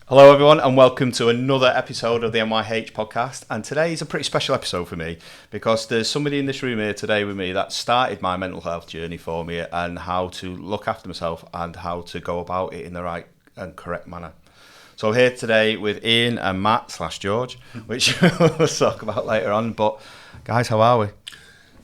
Hello everyone and welcome to another episode of the NYH podcast, and today is a pretty special episode for me because there's somebody in this room here today with me that started my mental health journey for me and how to look after myself and how to go about it in the right and correct manner. So here today with Ian and Matt / George, which we'll talk about later on, but guys, how are we?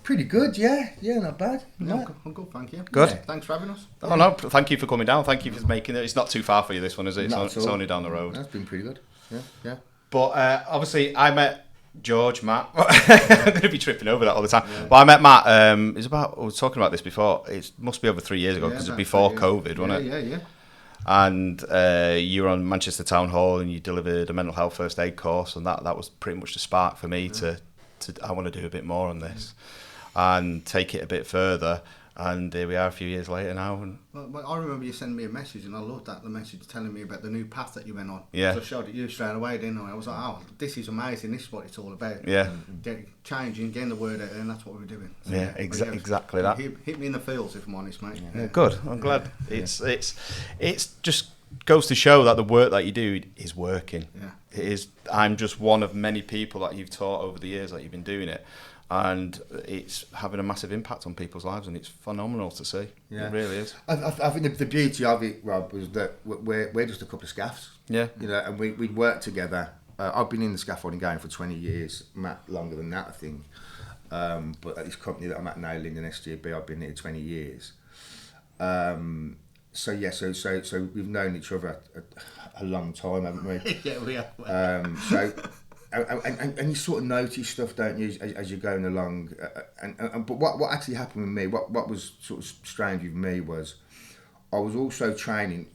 Pretty good, yeah, not bad. Yeah, I'm good, thank you. Good. Yeah, thanks for having us. Oh no, thank you for coming down. Thank you for making it. It's not too far for you, this one, is it? It's only down the road. That's been pretty good. Yeah. But obviously, I met George, Matt. I'm going to be tripping over that all the time. Yeah. But I met Matt. I was talking about this before. It must be over 3 years ago because it was before COVID, wasn't it? Yeah. And you were on Manchester Town Hall and you delivered a mental health first aid course, and that was pretty much the spark for me to I want to do a bit more on this. And take it a bit further, and here we are a few years later now. And well, I remember you sending me a message, and I loved the message telling me about the new path that you went on. Yeah. So I showed it you straight away, didn't I? I was like, oh, this is amazing. This is what it's all about. Yeah. Changing, getting the word out there, and that's what we're doing. So, yeah, exactly that. Hit me in the feels, if I'm honest, mate. Yeah, good. I'm glad. It's just goes to show that the work that you do is working. Yeah. It is. I'm just one of many people that you've taught over the years that you've been doing it. And it's having a massive impact on people's lives, and it's phenomenal to see. Yeah. It really is. I think the beauty of it, Rob, was that we're just a couple of scaffs. Yeah. You know, and we work together. I've been in the scaffolding game for 20 years, Matt longer than that, I think. But at this company that I'm at now, Lyndon SGB, I've been here 20 years. So we've known each other a long time, haven't we? Yeah, we have. And you sort of notice stuff, don't you, as you're going along. But what actually happened with me, what was sort of strange with me was, I was also training,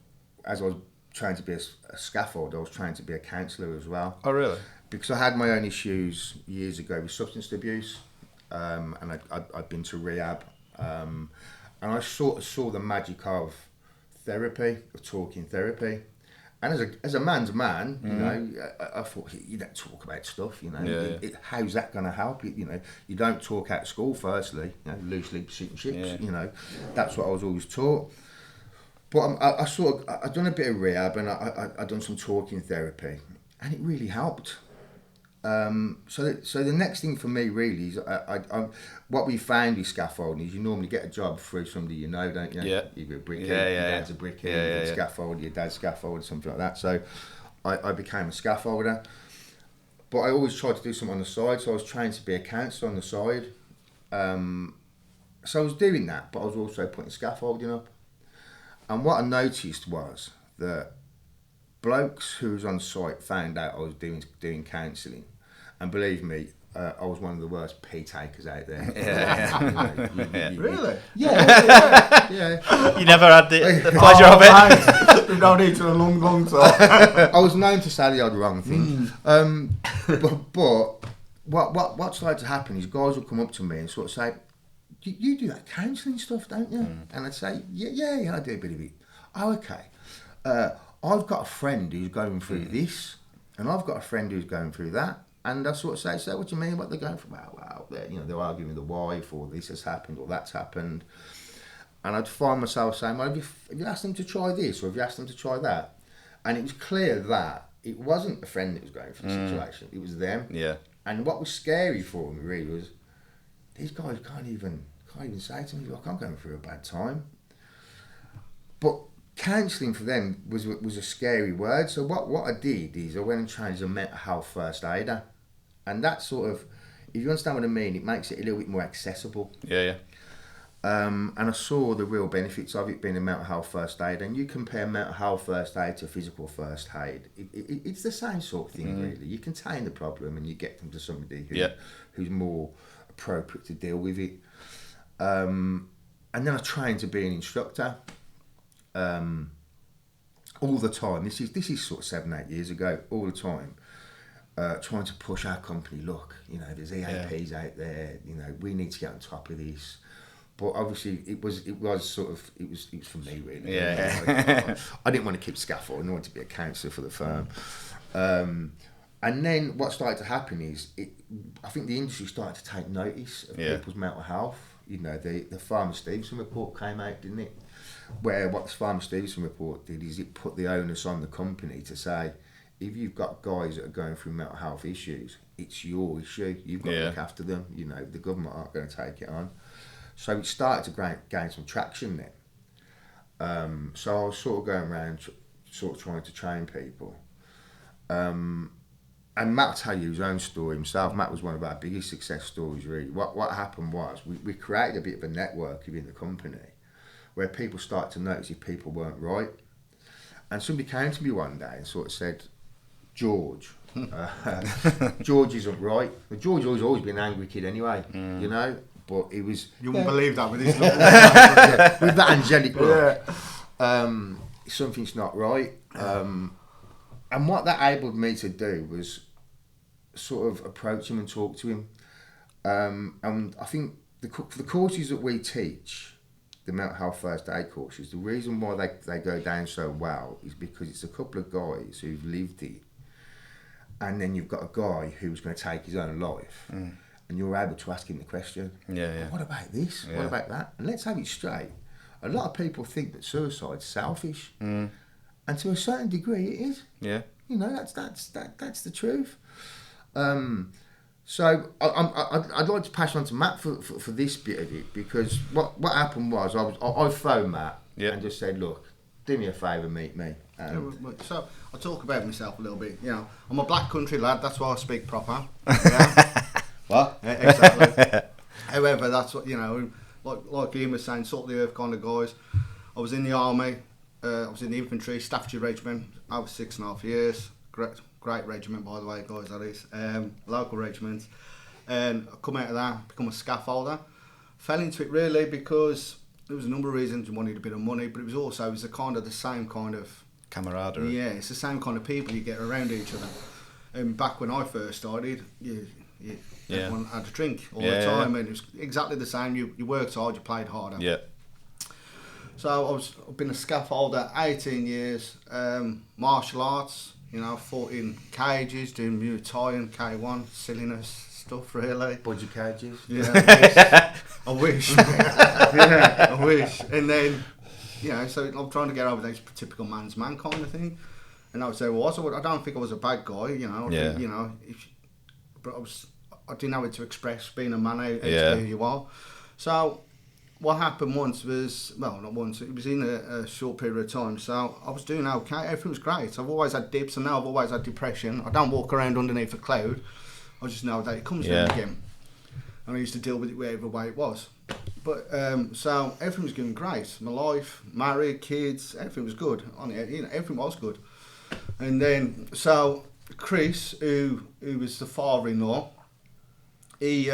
as I was trying to be a scaffolder, I was trying to be a counsellor as well. Oh, really? Because I had my own issues years ago with substance abuse, and I'd been to rehab, and I sort of saw the magic of therapy, of talking therapy. And as a man's man, you know, I thought, you don't talk about stuff, you know. How's that going to help? You know, you don't talk out of school, firstly, you know, loose lips, shooting ships, you know. That's what I was always taught. But I'd done a bit of rehab, and I'd done some talking therapy, and it really helped. So the next thing for me really is what we found with scaffolding is you normally get a job through somebody you know, don't you? Yeah. You're a brickie, your dad's a brickie, scaffolder, your dad's scaffolder, something like that. So I became a scaffolder, but I always tried to do something on the side. So I was trying to be a counsellor on the side. So I was doing that, but I was also putting scaffolding up. And what I noticed was that blokes who was on site found out I was doing counselling, and believe me, I was one of the worst pee takers out there. Really? Yeah. You never had the pleasure of it. We've known each other a long time. I was known to say the odd wrong thing. But what started to happen is guys would come up to me and sort of say, "You do that counselling stuff, don't you?" And I'd say, "Yeah, I do a bit of it." Oh, okay. I've got a friend who's going through this, and I've got a friend who's going through that. And I sort of say, "So what do you mean? What they're going through?" Well, they're arguing with the wife, or this has happened, or that's happened. And I'd find myself saying, "Well, have you asked them to try this, or have you asked them to try that?" And it was clear that it wasn't a friend that was going through the situation; it was them. Yeah. And what was scary for me really was these guys can't even say to me, "Look, I'm going through a bad time." But counselling for them was a scary word. So what I did is I went and trained as a mental health first aider, and that sort of, if you understand what I mean, it makes it a little bit more accessible. Yeah. And I saw the real benefits of it being a mental health first aid. And you compare mental health first aid to physical first aid, it's the same sort of thing really. You contain the problem and you get them to somebody who's more appropriate to deal with it. And then I trained to be an instructor. All the time. This is sort of 7-8 years ago. All the time, trying to push our company. Look, you know, there's EAPs out there. You know, we need to get on top of this. But obviously, it was for me really. Yeah. I didn't want to keep scaffolding. I wanted to be a counsellor for the firm. And then what started to happen is, I think the industry started to take notice of people's mental health. you know, the Farmer Stevenson report came out, didn't it? Where what the Farmer Stevenson report did is it put the onus on the company to say, if you've got guys that are going through mental health issues, it's your issue. You've got to look after them. You know, the government aren't going to take it on. So it started to gain some traction then. So I was sort of going around, sort of trying to train people. And Matt will tell you his own story himself. Matt was one of our biggest success stories, really. What happened was we created a bit of a network within the company where people started to notice if people weren't right. And somebody came to me one day and sort of said, George, George isn't right. Well, George has always been an angry kid anyway, you know, but he was... You wouldn't believe that with his look. With that angelic look. Something's not right. And what that enabled me to do was sort of approach him and talk to him. And I think for the courses that we teach, the mental health first aid courses, the reason why they go down so well is because it's a couple of guys who've lived it, and then you've got a guy who's going to take his own life, and you're able to ask him the question, what about this? What about that? And let's have it straight. A lot of people think that suicide's selfish, and to a certain degree it is. Yeah. You know, that's the truth. So I'd like to pass on to Matt for this bit of it, because what happened was I phoned Matt and just said, look, do me a favour, meet me. So I'll talk about myself a little bit. You know, I'm a black country lad, that's why I speak proper. Yeah. What? Exactly. However, that's what, you know, like Ian was saying, salt of the earth kind of guys. I was in the army, I was in the infantry, Staffordshire Regiment. I was 6.5 years. Great regiment, by the way, guys, that is. Local regiment. And I come out of that, become a scaffolder. Fell into it really because there was a number of reasons. You wanted a bit of money, but it was the same kind of... camaraderie. Yeah, it's the same kind of people you get around each other. And back when I first started, everyone had a drink all the time, and it was exactly the same. You worked hard, you played harder. Yeah. So I've been a scaffolder 18 years, martial arts, you know, fought in cages, doing Muay Thai and K1, silliness stuff really. Budgie cages. Yeah, I wish. I wish. And then, you know, so I'm trying to get over this typical man's man kind of thing. And I would say, well, I don't think I was a bad guy, you know. Yeah. You know, but I didn't know how to express being a man, how to who you are. So what happened once was, well, not once, it was in a short period of time. So I was doing okay, everything was great. I've always had dips, and now I've always had depression. I don't walk around underneath a cloud. I just know that it comes down again. And I used to deal with it whatever way it was. But so everything was going great. My life, married, kids, everything was good. You know, everything was good. And then so Chris, who was the father-in-law, he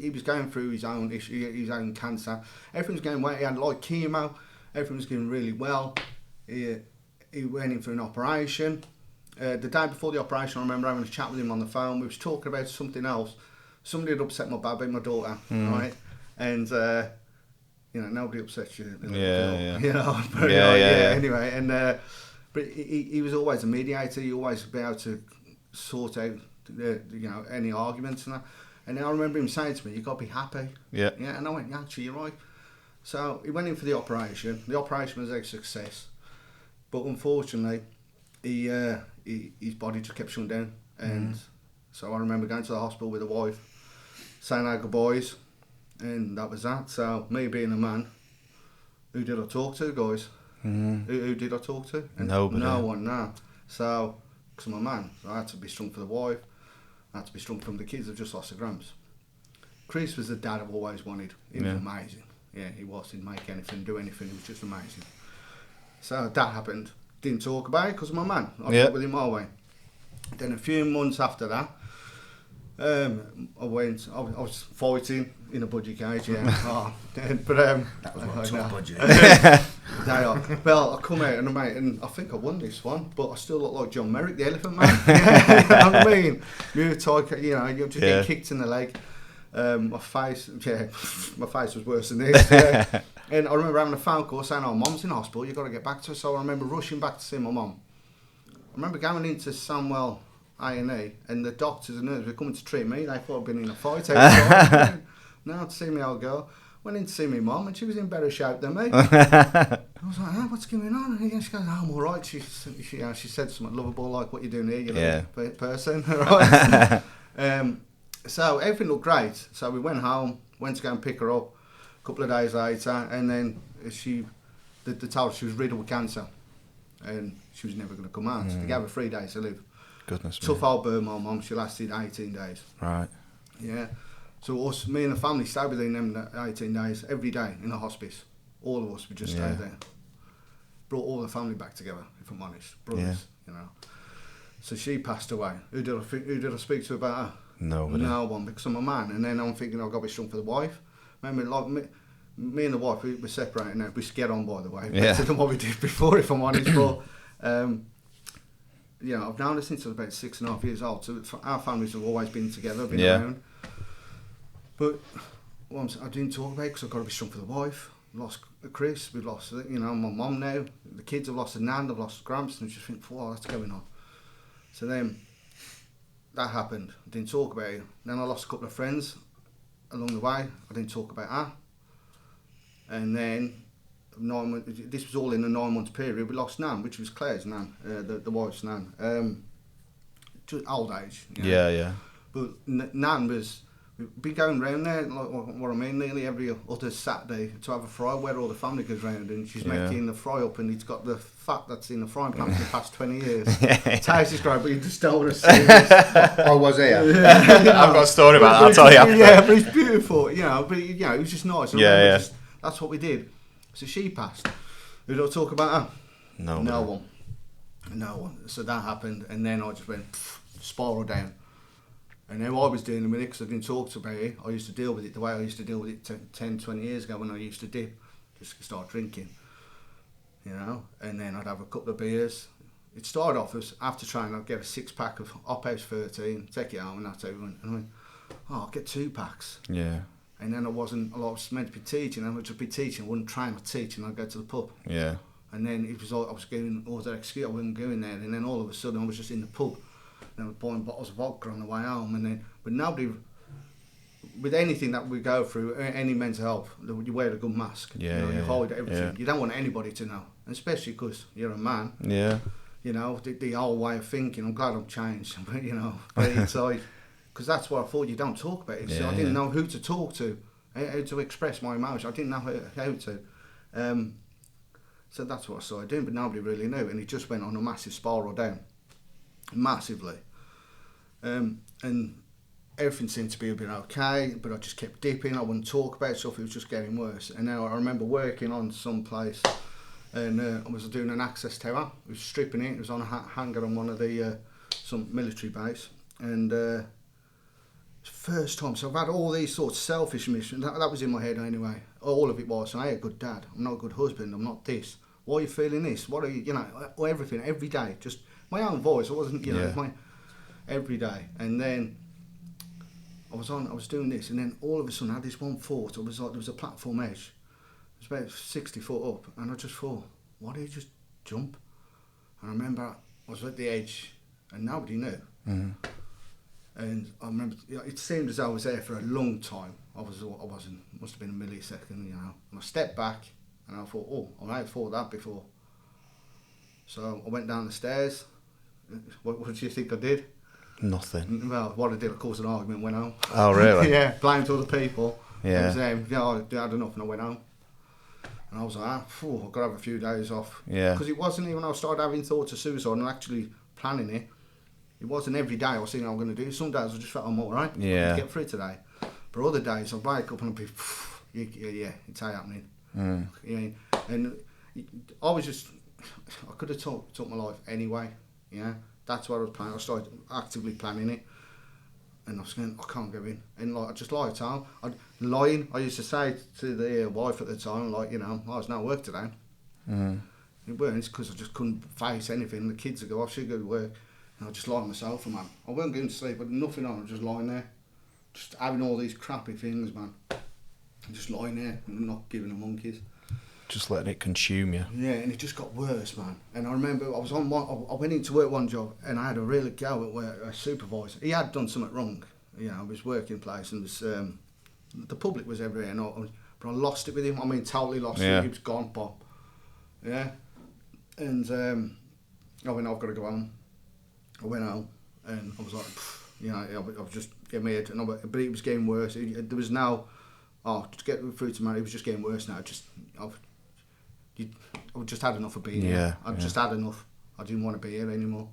was going through his own issue, his own cancer. Everything was going well. He had like chemo. Everything was going really well. He went in for an operation. The day before the operation, I remember having a chat with him on the phone. We was talking about something else. Somebody had upset my baby, my daughter, right? And you know, nobody upsets you. You know, anyway, and but he was always a mediator. He always be able to sort out, you know, any arguments and that. And I remember him saying to me, "You've got to be happy." Yeah. And I went, "Yeah, actually, you're right." So he went in for the operation. The operation was a success, but unfortunately, his body just kept shutting down. And so I remember going to the hospital with the wife, saying our goodbyes, and that was that. So me being a man, who did I talk to, guys? Who did I talk to? And nobody. No one, no. So, because I'm a man, so I had to be strong for the wife. I had to be strong from the kids. I've just lost the gramps. Chris was the dad I've always wanted. He was amazing. Yeah, he was. He didn't make anything, do anything. He was just amazing. So that happened. Didn't talk about it because I'm a man. I dealt with him my way. Then a few months after that, I was fighting in a budgie cage, but that was not tough budgie. Well, I come out and I think I won this one, but I still look like John Merrick, the Elephant Man. You know what I mean? Muay Thai, you know, you just get kicked in the leg. My face was worse than this. And I remember having a phone call saying, "Oh, Mum's in hospital, you've got to get back to her." So I remember rushing back to see my mum. I remember going into A&E, and the doctors and nurses were coming to treat me. They thought I'd been in a fight outside. now to see me old girl. Went in to see my mum, and she was in better shape than me. I was like, oh, what's going on? And she goes, oh, I'm all right. She said something lovable like, what you doing here, you little person. Right? So everything looked great. So we went home, went to go and pick her up a couple of days later, and then they told her she was riddled with cancer, and she was never going to come out. So they gave her 3 days to live. Goodness me. Tough old burn, my mum. She lasted 18 days. Right. Yeah. So me and the family stayed within them 18 days, every day in the hospice. All of us would just stay there. Brought all the family back together, if I'm honest. Brothers, you know. So she passed away. Who did I speak to about her? Nobody. No one, because I'm a man. And then I'm thinking I've got to be strong for the wife. Remember, like me and the wife, we're separated now. We get on, by the way. Better than what we did before, if I'm honest. But, you know, I've known her since I was about 6.5 years old. So our families have always been together, been around. But I didn't talk about it because I've got to be strong for the wife. Lost Chris, we've lost, you know, my mum now. The kids have lost a nan, they've lost Gramps, and I just think, wow, that's going on. So then that happened. I didn't talk about it. Then I lost a couple of friends along the way. I didn't talk about her. And then 9 months. This was all in a 9 month period. We lost Nan, which was Claire's Nan, the wife's Nan. Just old age. You know? Yeah. But Nan was. We'd be going round there, like what I mean, nearly every other Saturday to have a fry where all the family goes round, and she's making the fry up, and it's got the fat that's in the frying pan for the past 20 years. Tastes is great, but you just don't want to see this. I was here. Yeah, I've got a story about that, I'll tell you after. Yeah, but it's beautiful, you know, but you know, it was just nice. Just, that's what we did. So she passed. Who did I talk about her? No one. So that happened, and then I just went, spiral down. And how I was dealing with it, because I didn't talk about it, I used to deal with it the way I used to deal with it 10, 20 years ago when I used to dip, just start drinking, you know, and then I'd have a couple of beers. It started off as, after training, I'd get a 6-pack of Ophouse 13, take it home, and that's how it went. And I went, oh, I'll get 2 packs. Yeah. And then I was meant to be teaching, I would just be teaching, I wouldn't train or teach, and I'd go to the pub. Yeah. And then it was all, I was going, all that excuse, I wasn't going there, and then all of a sudden I was just in the pub. And I was buying bottles of vodka on the way home, but nobody, with anything that we go through, any mental health, you wear a good mask. You hide everything. Yeah. You don't want anybody to know, especially because you're a man. Yeah. You know, the whole way of thinking. I'm glad I've changed, but you know, but inside, because that's what I thought. You don't talk about it. So I didn't know who to talk to, how to express my emotion. I didn't know how to. So that's what I started doing, but nobody really knew, and it just went on a massive spiral down. Massively, and everything seemed to be a bit okay, but I just kept dipping. I wouldn't talk about stuff. It was just getting worse. And then I remember working on some place, and I was doing an access tower. I was stripping it. It was on a hangar on one of the some military base, and first time. So I've had all these sorts of selfish missions. That was in my head anyway. All of it was, I ain't a good dad. I'm not a good husband. I'm not this. Why are you feeling this? What are you? You know, everything every day. Just my own voice. I wasn't, you know, my every day. And then I was doing this, and then all of a sudden I had this one thought. It was like there was a platform edge. It was about 60 foot up, and I just thought, why do you just jump? And I remember I was at the edge, and nobody knew. Mm-hmm. And I remember it seemed as though I was there for a long time. I wasn't. Must have been a millisecond, you know. And I stepped back, and I thought, oh, I might have thought that before. So I went down the stairs. What do you think I did? Nothing. Well, what I did, I caused an argument, went home. Oh, really? Yeah, blamed other people. Yeah. I was I had enough, and I went home. And I was like, I've got to have a few days off. Yeah. Because it wasn't even, I started having thoughts of suicide and actually planning it. It wasn't every day I was thinking I'm going to do it. Some days I just felt I'm all right. Yeah. I'll get through today. But other days I'd wake up and I'd be, yeah, it's happening. Mm. You know, and I was just, I could have took my life anyway. Yeah. That's what I was planning. I started actively planning it. And I was going, I can't go in. And like, I just lied to him. Lying, I used to say to the wife at the time, like, you know, I was no work today. Mm. It weren't, it's because I just couldn't face anything. The kids would go off, she'd go to work. And I just lie myself, man. I weren't going to sleep, I had nothing on, I was just lying there. Just having all these crappy things, man. Just lying there and not giving the monkeys. Just letting it consume you. Yeah, and it just got worse, man. And I remember I went into work one job and I had a real go at a supervisor. He had done something wrong. You know, his working place and was the public was everywhere, but I lost it with him. I mean, totally lost Yeah. it. He was gone, Bob. Yeah. And I went, I've got to go home. I went home, and I was like, you know, I was just getting my head, but it was getting worse. There was no, to get through to man, it was just getting worse now. I've just had enough of being here. I've just had enough. I didn't want to be here anymore.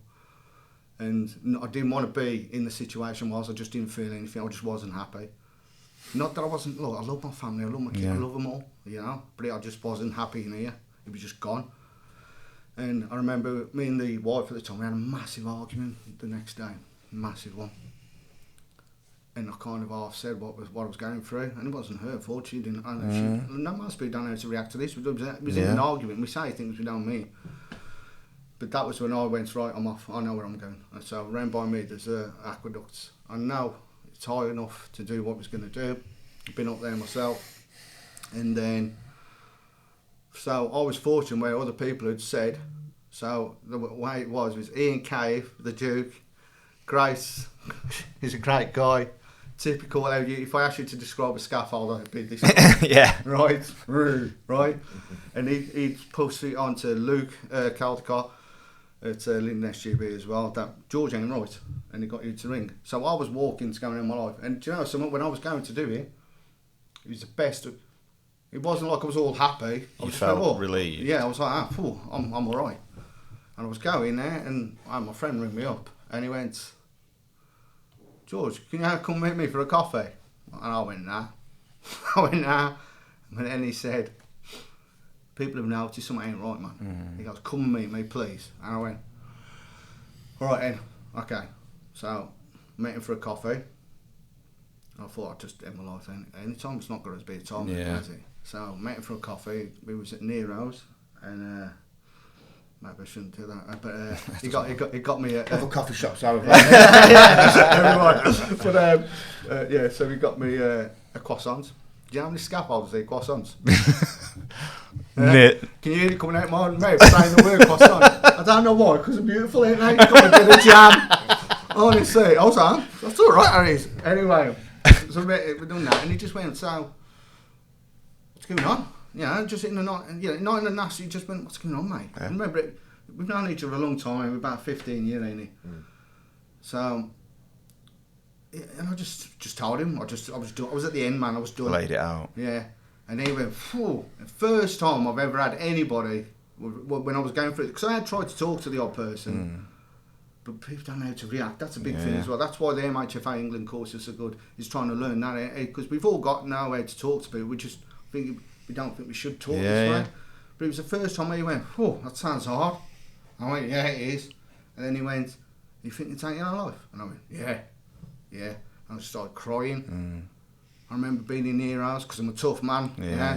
And I didn't want to be in the situation whilst I just didn't feel anything. I just wasn't happy. Not that I wasn't, look, I love my family, I love my kids, I love them all, you know, but I just wasn't happy in here. It was just gone. And I remember me and the wife at the time, we had a massive argument the next day, massive one. And I kind of half said what I was going through, and it wasn't her fault. She didn't. No most people don't know how to react to this. It was in an argument. We say things we don't mean. But that was when I went, right, I'm off. I know where I'm going. And so round by me, there's aqueducts. I know it's high enough to do what I was going to do. I've been up there myself, and then so I was fortunate where other people had said. So the way it was Ian Cave, the Duke, Grace. He's a great guy. Typical. If I asked you to describe a scaffolder, it'd be this. Yeah. Right. Right. And he'd push it on to Luke Caldecott at Lyndon SGB as well. That George ain't right, and he got you to ring. So I was walking to go in my life, and do you know something? When I was going to do it, it was the best. It wasn't like I was all happy. I was felt relieved. Yeah, I was like, I'm all right. And I was going there, and I had my friend ring me up, and he went, George, can you come meet me for a coffee? And I went, nah. And then he said, people have noticed something ain't right, man. He goes, come and meet me, please. And I went, all right then, okay. So, met him for a coffee. I thought I'd just end my life any time. It's not going to be a time, has it? So, met him for a coffee. We was at Nero's, and maybe I shouldn't do that, but he got me a Other coffee shops over But so he got me a croissant. Do you know how many scaffolders eat croissants? Can you hear it coming out my mouth saying the word croissant? I don't know why, because they're beautiful, ain't they? Got me a bit of jam. Honestly, I was like, that's all right, Harris. Anyway, so we've done that, and he just went, so, what's going on? You know, just in the night, not in the nasty, just went, what's going on, mate? Yeah. Remember, we've known each other a long time, we're about 15 years, ain't it? So, and I just told him, I was at the end, man, I was done. Laid it out. Yeah, and he went, phew, the first time I've ever had anybody, when I was going through it, because I had tried to talk to the odd person, but people don't know how to react. That's a big thing as well. That's why the MHFA England courses are good, is trying to learn that, because we've all got know how to talk to people, we just think, we don't think we should talk this way. But it was the first time he went, oh, that sounds hard. I went, yeah, it is. And then he went, you think you're taking your life? And I went, yeah. And I started crying. I remember being in Nero's, because I'm a tough man,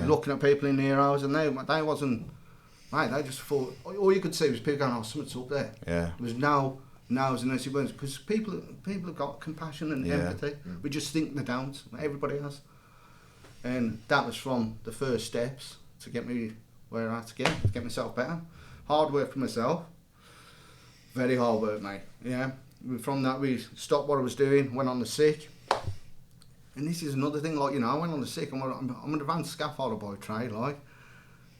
looking at people in Nero's, and they wasn't, mate, they just thought, all you could see was people going, oh, something's up there. Yeah. There was no no's and no words, because people have got compassion and empathy. We just think they don't. Everybody has. And that was from the first steps to get me where I had to get myself better. Hard work for myself. Very hard work, mate. Yeah. From that, we stopped what I was doing, went on the sick. And this is another thing, like, you know, I went on the sick. I'm an advanced scaffolder by trade, like.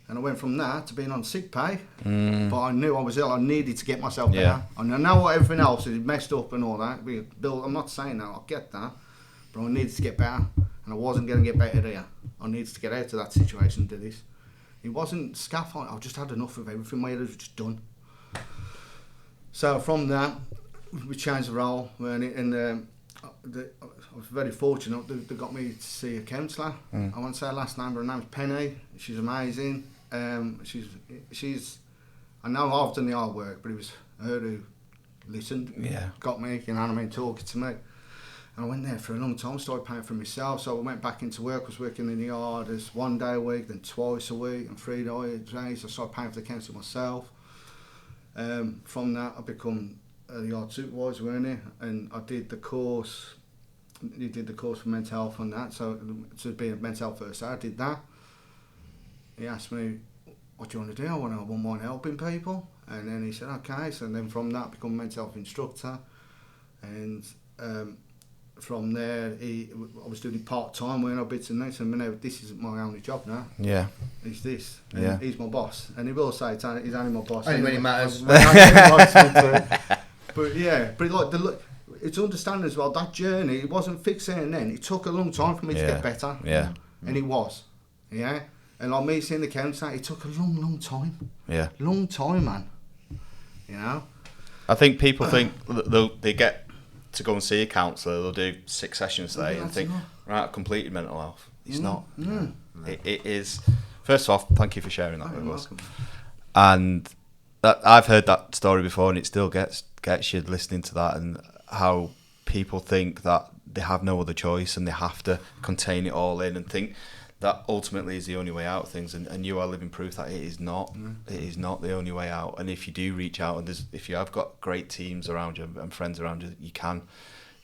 And I went from that to being on sick pay. But I knew I was ill. I needed to get myself better. And I know what everything else is messed up and all that. I'm not saying that, I get that. But I needed to get better. And I wasn't going to get better there. I needed to get out of that situation and do this. It wasn't scaffolding. I just had enough of everything. My head was just done. So from that, we changed the role. I was very fortunate. They got me to see a counsellor. I won't say her last name, but her name's Penny. She's amazing. She's. I know I've done the hard work, but it was her who listened. Got me. You know what I mean? Talking to me. And I went there for a long time, started paying for myself, so I went back into work. I was working in the yard as 1 day a week, then twice a week, and 3 days. I started paying for the council myself. From that, I become a yard supervisor, weren't I? And I did the course. You did the course for mental health on that, so to be a mental health first aid, I did that. He asked me, what do you want to do? I wouldn't mind helping people. And then he said, okay. So then from that, I become a mental health instructor. And from there, I was doing it part-time when I bits and notes, and now this is my only job now. Yeah. He's this. Yeah. He's my boss. And he will say he's only my boss. Only when it matters. But yeah, but like it's understanding as well, that journey, it wasn't fixed there and then. It took a long time for me to get better. Yeah. And it was. Yeah. And like me seeing the counsellor, it took a long time. Yeah. Long time, man. You know? I think people think they get to go and see a counsellor, they'll do 6 sessions today and think, right, I've completed mental health. It's not. Mm. It is. First off, thank you for sharing that with us. And I've heard that story before, and it still gets you listening to that, and how people think that they have no other choice and they have to contain it all in and think that ultimately is the only way out of things, and you are living proof that it is not. It is not the only way out. And if you do reach out, and if you have got great teams around you and friends around you, you can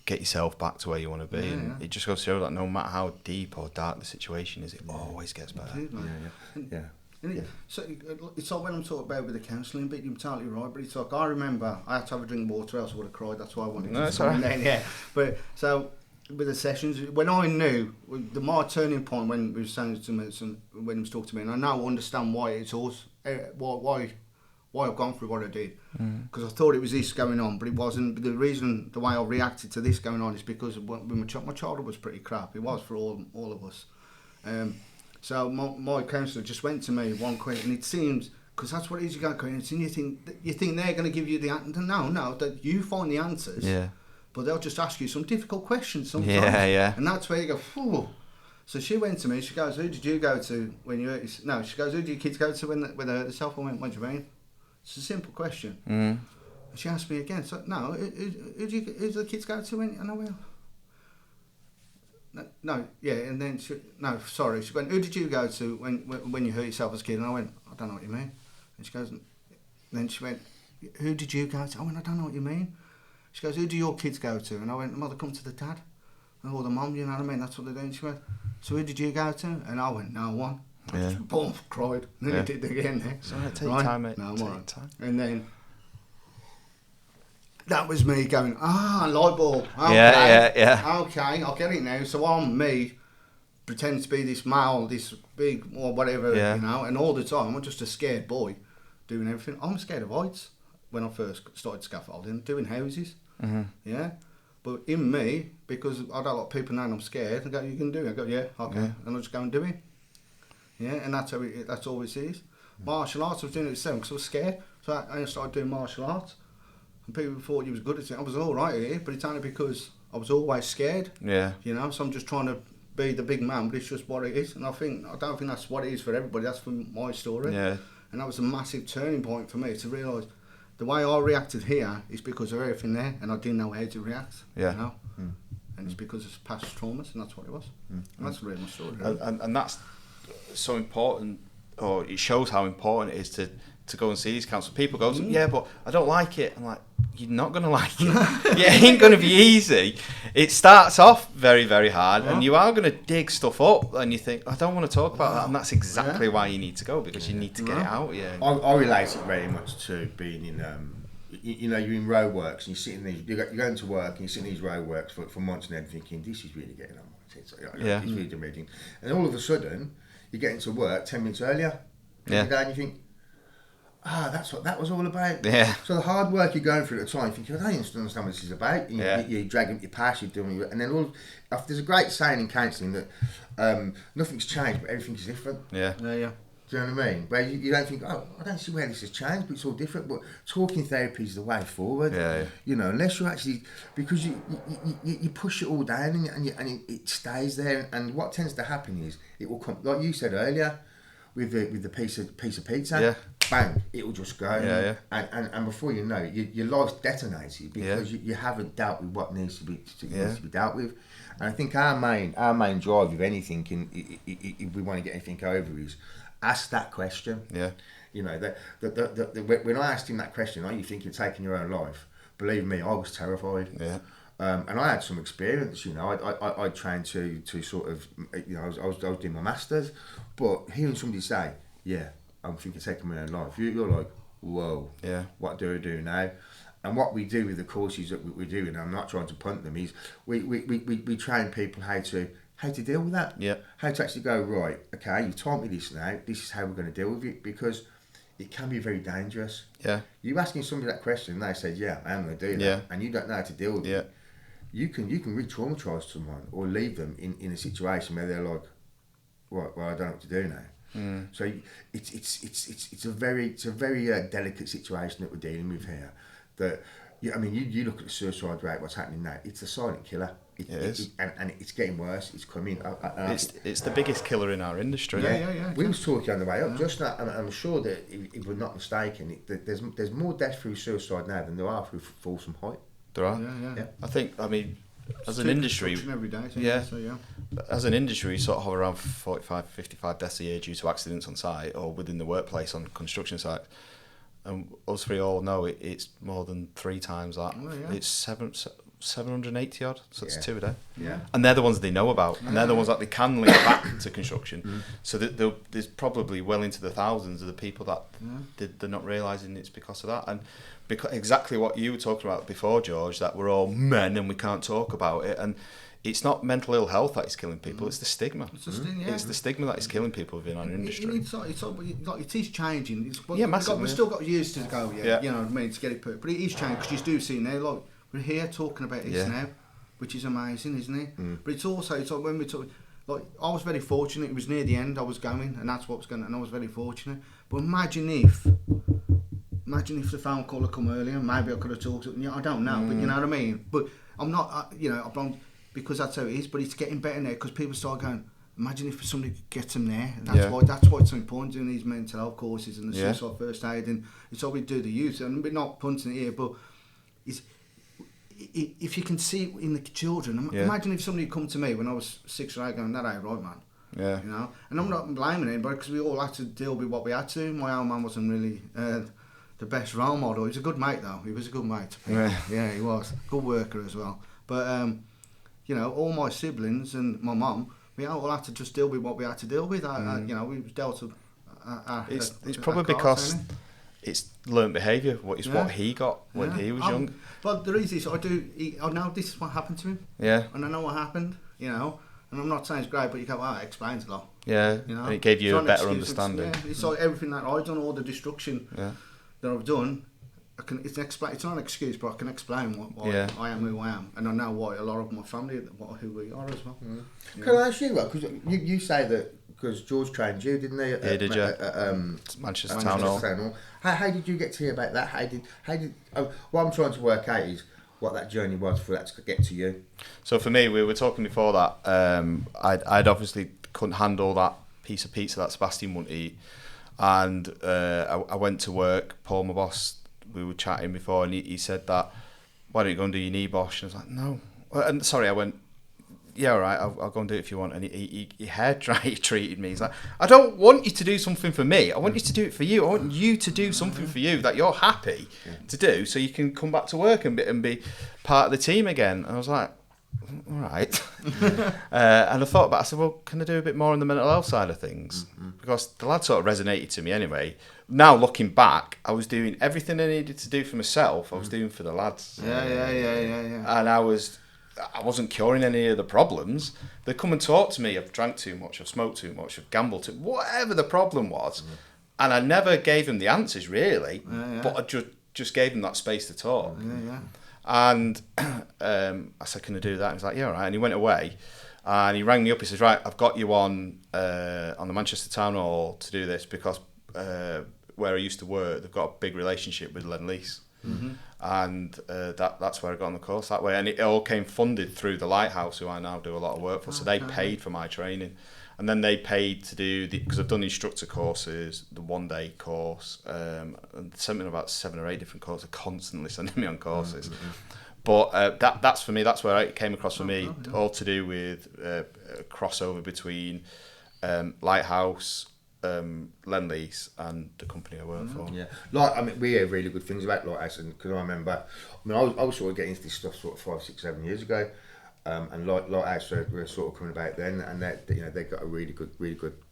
get yourself back to where you want to be. And it just goes to show that no matter how deep or dark the situation is, it always gets better. Yeah. So it's like when I'm talking about with the counselling bit, you're totally right, but it's like, I remember I had to have a drink of water, else I would have cried. That's why I wanted to come in then, yeah. But so with the sessions, when I knew my turning point when we were saying to me, when he was talking to me, and I now understand why it's us, why I've gone through what I did, because I thought it was this going on, but it wasn't. But the way I reacted to this going on is because when my childhood was pretty crap. It was for all of us. So my counsellor just went to me one question, and it seems, because that's what it is, you go and you think they're going to give you the answer. No, that you find the answers. Yeah. But they'll just ask you some difficult questions sometimes. Yeah. And that's where you go, phew. So she went to me, she goes, who did you go to when you hurt yourself? No, she goes, who do your kids go to when they hurt themselves? I went, what do you mean? It's a simple question. And she asked me again, so no, who do the kids go to when, and I went, no, yeah, and then she went, who did you go to when you hurt yourself as a kid? And I went, I don't know what you mean. And she goes, then she went, who did you go to? I went, I don't know what you mean. She goes, who do your kids go to? And I went, mother, come to the dad. Or the mum, you know what I mean? That's what they do. And she went, so who did you go to? And I went, no one. I just boom, cried. And then I did it again there. So take time, mate. No, take time. And then that was me going, light bulb. Okay. Yeah. Okay, I'll get it now. So I'm me, pretend to be this male, this big or whatever, you know, and all the time I'm just a scared boy doing everything. I'm scared of heights when I first started scaffolding, doing houses. Yeah. But in me, because I don't like people knowing I'm scared, I go, you can do it. I go, yeah, okay. And I just go and do it. Yeah, and that's all it is. Martial arts, I was doing it at 7 because I was scared. So I started doing martial arts. And people thought you was good at it. I was all right at it, but it's only because I was always scared. Yeah. You know, so I'm just trying to be the big man, but it's just what it is. And I don't think that's what it is for everybody. That's from my story. Yeah. And that was a massive turning point for me to realise the way I reacted here is because of everything there, and I didn't know how to react. Yeah. You know? And it's because of past traumas, and that's what it was. And that's really my story. Really. And that's so important, or it shows how important it is to go and see these counsellors. People go, yeah, but I don't like it. I'm like, you're not going to like it. It ain't going to be easy. It starts off very, very hard, and you are going to dig stuff up, and you think, I don't want to talk about that, and that's exactly why you need to go, because you need to get it out. Yeah. I relate it very much to being in, you're in roadworks, and you're sitting there, you're going to work, and you're sitting in these roadworks for months and then thinking, this is really getting on my tits. It's really demanding. And all of a sudden, you're getting to work 10 minutes earlier, and you think, that's what that was all about. Yeah. So the hard work you're going through at the time, you think, I don't understand what this is about. You drag up your past, you're doing it, and then there's a great saying in counselling that nothing's changed, but everything's different. Yeah. Do you know what I mean? Where you don't think, I don't see where this has changed, but it's all different. But talking therapy is the way forward. Yeah. You know, unless you actually, because you push it all down and it stays there. And what tends to happen is it will come, like you said earlier, with the piece of pizza. Yeah. Bang, it will just go. And before you know it, your life's detonated because you haven't dealt with what needs to be dealt with. And I think our main drive, if anything, if we want to get anything over, is ask that question. Yeah. You know, when I asked him that question, are you thinking of taking your own life? Believe me, I was terrified. Yeah. And I had some experience, you know. I trained to sort of, you know, I was doing my masters, but hearing somebody say, yeah, I'm thinking of taking my own life, you're like, whoa, what do I do now? And what we do with the courses that we do, and I'm not trying to punt them, is we train people how to deal with that. Yeah. How to actually go, right, okay, you've taught me this now, this is how we're going to deal with it, because it can be very dangerous. Yeah. You asking somebody that question and they said, yeah, I am going to do that, Yeah. and you don't know how to deal with it. You can re-traumatise someone or leave them in a situation where they're like, right, well, I don't know what to do now. So it's a very delicate situation that we're dealing with here. That I mean, you look at the suicide rate, what's happening now. It's a silent killer. It is, and it's getting worse. It's coming. It's the biggest killer in our industry. Yeah. We was talking on the way up just now, and I'm sure that if we're not mistaken, there's more deaths through suicide now than there are through falls from height. There are. Yeah. I think. I mean, as an industry, every day. As an industry, we sort of have around 45, 55 deaths a year due to accidents on site or within the workplace on construction sites. And us three all know it's more than 3 times that. Oh, yeah. It's 780 odd, so it's 2 a day. Yeah. And they're the ones they know about, and they're the ones that they can link back to construction. So there's probably well into the thousands of the people that they're not realising it's because of that. And because exactly what you were talking about before, George, that we're all men and we can't talk about it. And it's not mental ill health that is killing people, it's the stigma. It's the stigma, yeah. It's the stigma that is killing people within our industry. It is changing. Massively. We've still got years to go, you know what I mean, to get it put. But it is changing, because you do see now, like, we're here talking about this now, which is amazing, isn't it? But it's like when we talk, like, I was very fortunate. It was near the end, I was going, and that's what was going, and I was very fortunate. But imagine if the phone call had come earlier, maybe I could have talked to them. I don't know, but you know what I mean. But I'm not, because that's how it is. But it's getting better now, because people start going, imagine if somebody gets them there. And that's why it's so important doing these mental health courses and the suicide first aid, and it's all we do the youth. And we're not punting it here, but if you can see it in the children, imagine if somebody come to me when I was 6 or 8 going, that ain't right, man. Yeah. You know, and I'm not blaming anybody, because we all had to deal with what we had to. My old man wasn't really the best role model. He was a good mate, though. He was a good mate. Yeah, he was. Good worker as well. But all my siblings and my mum, we all had to just deal with what we had to deal with. We dealt with. It's probably because it's learned behaviour. What he got when he was young. But there is this. I know this is what happened to him. Yeah. And I know what happened. And I'm not saying it's great, but you go, it explains a lot. Yeah. And it gave you a better understanding. It's like everything that I've done, all the destruction that I've done. It's not an excuse, but I can explain why I am who I am, and I know why a lot of my family who we are as well. Can I ask you, because you say that because George trained you, didn't he? Yeah, did you? Manchester Town Hall. How did you get to hear about that? What I'm trying to work out is what that journey was for that to get to you. So for me, we were talking before that. I'd obviously couldn't handle that piece of pizza that Sebastian wouldn't eat, and I went to work. Paul, my boss, we were chatting before, and he said that, why don't you go and do your knee bosh? And I was like, no. And sorry, I went, yeah, all right, I'll go and do it if you want. And he hair treated me. He's like, I don't want you to do something for me. I want you to do it for you. I want you to do something for you that you're happy to do, so you can come back to work and be part of the team again. And I was like, all right. And I thought about it. I said, well, can I do a bit more on the mental health side of things? Because the lad sort of resonated to me anyway. Now looking back, I was doing everything I needed to do for myself. I was doing for the lads. Yeah. And I wasn't curing any of the problems. They come and talk to me. I've drank too much. I've smoked too much. I've gambled too much. Whatever the problem was, and I never gave them the answers really. But I just gave them that space to talk. And I said, can I do that? And he's like, yeah, all right. And he went away. And he rang me up. He says, right, I've got you on the Manchester Town Hall to do this, because where I used to work, they've got a big relationship with Lend-Lease. And that's where I got on the course that way. And it all came funded through the Lighthouse, who I now do a lot of work for. So they paid for my training. And then they paid to do, because I've done instructor courses, the 1-day course, and sent me about 7 or 8 different courses, constantly sending me on courses. But that's for me, that's where it came across for me, all to do with a crossover between Lighthouse, Lend-Lease, and the company I work for. Yeah, we hear really good things about Lighthouse, because I remember, I was sort of getting into this stuff sort of 5, 6, 7 years ago, and Lighthouse were sort of coming about then, and they've got a really good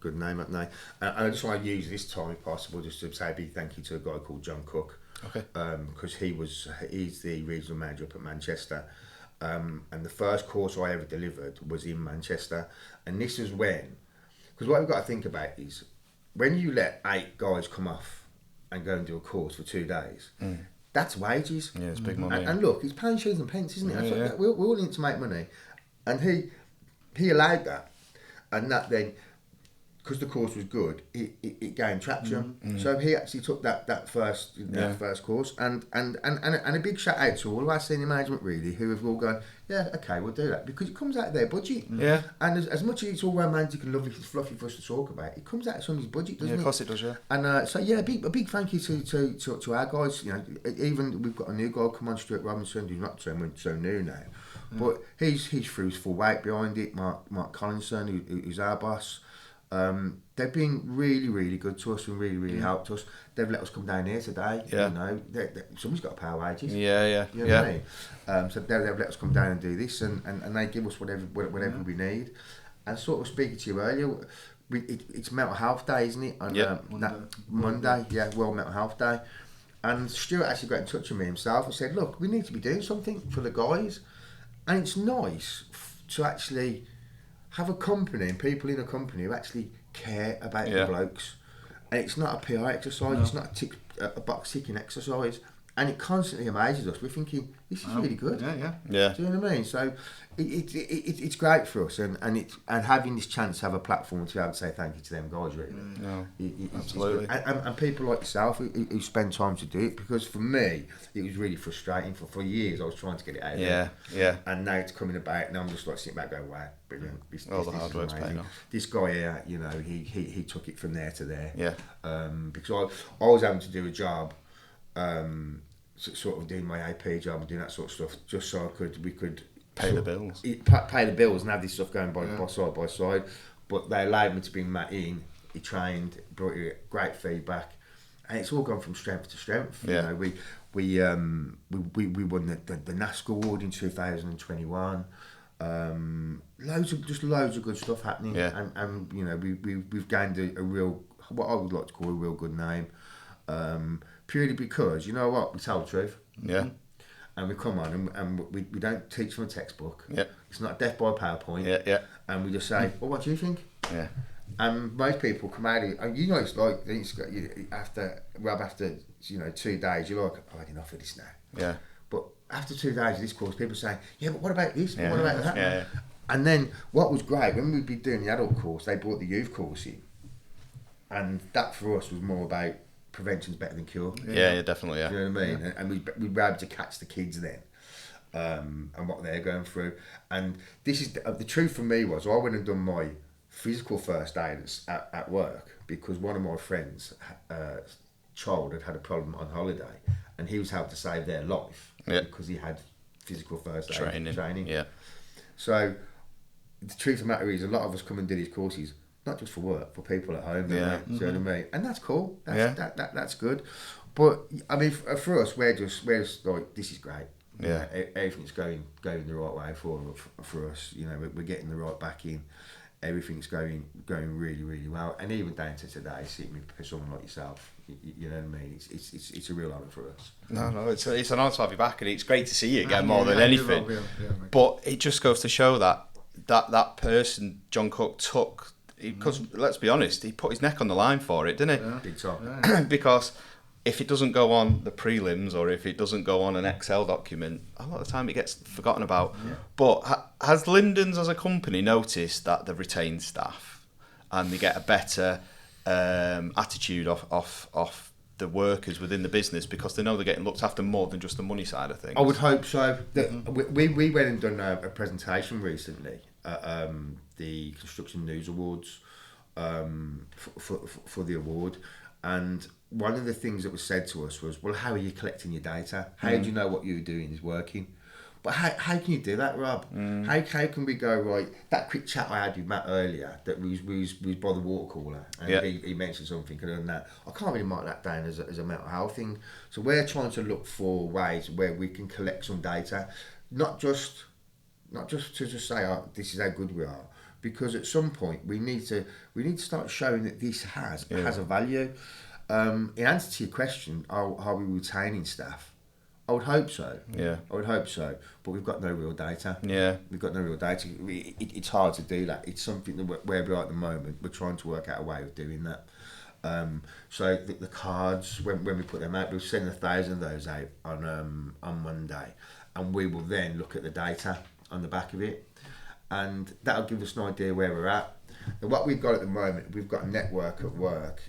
name, haven't they? And I just want to use this time, if possible, just to say a big thank you to a guy called John Cook. Okay. Because he's the regional manager up at Manchester. And the first course I ever delivered was in Manchester. And this is when, because what we've got to think about is, when you let 8 guys come off and go and do a course for 2 days, that's wages. Yeah, it's big money. And look, it's pounds, shillings and pence, isn't it? Yeah. We're all in to make money. And he allowed that. And that then, because the course was good, it gained traction. So he actually took that first course, and a big shout out to all of our senior management really, who have all gone, yeah, okay, we'll do that, because it comes out of their budget. Yeah. And as much as it's all romantic and lovely, it's fluffy for us to talk about, it comes out of somebody's budget, doesn't it? Yeah, of course it does, yeah. And so yeah, a big thank you to our guys. You know, even we've got a new guy come on, Stuart Robinson, who's not so new now, but he's threw his full weight behind it. Mark Collinson, who's our boss. They've been really, really good to us and really, really helped us. They've let us come down here today. Yeah. You know, somebody's got to pay our wages. Yeah. You know what I mean? So they've let us come down and do this, and they give us whatever we need. And sort of speaking to you earlier, it's Mental Health Day, isn't it? On Monday, World Mental Health Day. And Stuart actually got in touch with me himself and said, look, we need to be doing something for the guys. And it's nice to actually have a company and people in a company who actually care about the blokes. And it's not a PR exercise, it's not a box ticking exercise. And it constantly amazes us. We're thinking, this is really good. Yeah. Do you know what I mean? So it's great for us, and having this chance to have a platform to be able to say thank you to them guys, really. Absolutely. And people like yourself who spend time to do it, because for me it was really frustrating. For years I was trying to get it out there. Yeah. And now it's coming about, and I'm just like sitting back going, wow, brilliant. All the hard work's paying off. This guy here, you know, he took it from there to there. Yeah. Because I was having to do a job, sort of doing my AP job and doing that sort of stuff, just so we could pay the bills. Pay the bills and have this stuff going by side. But they allowed me to bring Matt in. He trained, brought you great feedback, and it's all gone from strength to strength. Yeah. You know, we won the NASCAR award in 2021. Loads of good stuff happening. Yeah. And you know, we've gained a real, what I would like to call a real good name. Purely because, you know what, we tell the truth. Yeah. And we come on and we don't teach from a textbook. Yeah. It's not death by PowerPoint. Yeah. And we just say, well, what do you think? Yeah. And most people come out of it, and you know, it's like, after 2 days, you're like, I've had enough of this now. Yeah. But after 2 days of this course, people say, yeah, but what about this? Yeah. What about that? Yeah. And then what was great, when we'd be doing the adult course, they brought the youth course in. And that for us was more about prevention's better than cure. Yeah, definitely, yeah. Do you know what I mean? Yeah. And we were able to catch the kids then, and what they're going through. And this is the truth for me was, I went and done my physical first aid at work, because one of my friends' child had a problem on holiday, and he was helped to save their life because he had physical first aid training. Yeah. So the truth of the matter is, a lot of us come and do these courses not just for work, for people at home. Do you know what I mean? And that's cool. That's good. But I mean, for us, we're just like, this is great. Yeah. Everything's going the right way for us. You know, we're getting the right backing. Everything's going really, really well. And even down to today, sitting with someone like yourself, you know what I mean? It's a real honour for us. No, it's an honour to have you back, and it's great to see you again more than anything. But it just goes to show that person, John Cook, took. Because let's be honest, he put his neck on the line for it, didn't he? Yeah. Big time. Yeah. Because if it doesn't go on the prelims, or if it doesn't go on an Excel document, a lot of the time it gets forgotten about. Yeah. But has Lyndon's as a company noticed that they've retained staff and they get a better attitude off the workers within the business, because they know they're getting looked after more than just the money side of things? I would hope so. We went and done a presentation recently at the Construction News Awards for the award, and one of the things that was said to us was, well, how are you collecting your data? How do you know what you're doing is working? But how can you do that, Rob? How can we go, right, that quick chat I had with Matt earlier, that we was by the water cooler, and he mentioned something, and that I can't really mark that down as a mental health thing. So we're trying to look for ways where we can collect some data, not just to just say, oh, this is how good we are, because at some point we need to start showing that this has a value. in answer to your question, are we retaining staff? I would hope so. Yeah. I would hope so. But we've got no real data. Yeah. We've got no real data. It's hard to do that. It's something that where we are at the moment. We're trying to work out a way of doing that. So the cards, when we put them out, we'll send 1,000 of those out on Monday, and we will then look at the data on the back of it, and that'll give us an idea where we're at. And what we've got at the moment, we've got a network at work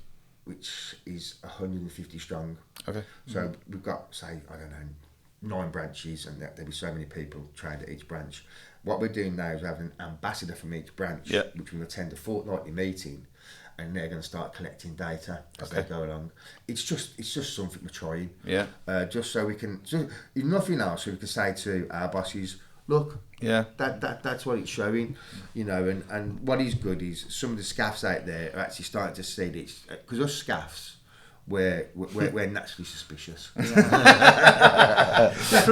which is 150 strong. Okay. So we've got, say, I don't know, 9 branches, and there'll be so many people trained at each branch. What we're doing now is having an ambassador from each branch, which will attend a fortnightly meeting, and they're going to start collecting data as they go along. It's just something we're trying. Yeah. Just so we can, if nothing else, so we can say to our bosses, look, that's what it's showing, you know. And what is good is some of the scaffs out there are actually starting to see this, because us scaffs, we're naturally suspicious. Different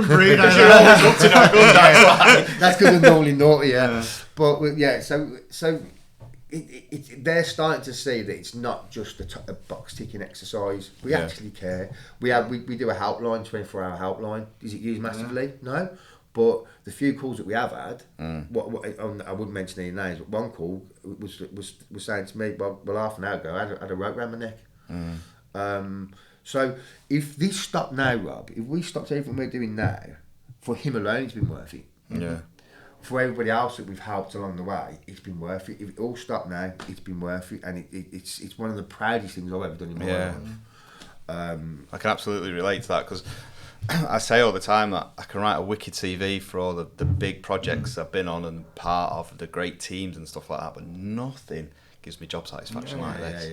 breed. Because you're always up to no good. That's because we're normally naughty, But so they're starting to see that it's not just a box ticking exercise. We actually care. We do a helpline, 24-hour helpline. Is it used massively? No. But the few calls that we have had, I wouldn't mention any names, but one call was saying to me, well, half an hour ago, I had a rope around my neck. So if this stopped now, Rob, if we stopped everything we're doing now, for him alone, it's been worth it. Yeah. For everybody else that we've helped along the way, it's been worth it. If it all stopped now, it's been worth it, and it's one of the proudest things I've ever done in my life. I can absolutely relate to that, because I say all the time that I can write a wicked CV for all the big projects I've been on and part of, the great teams and stuff like that, but nothing gives me job satisfaction like this.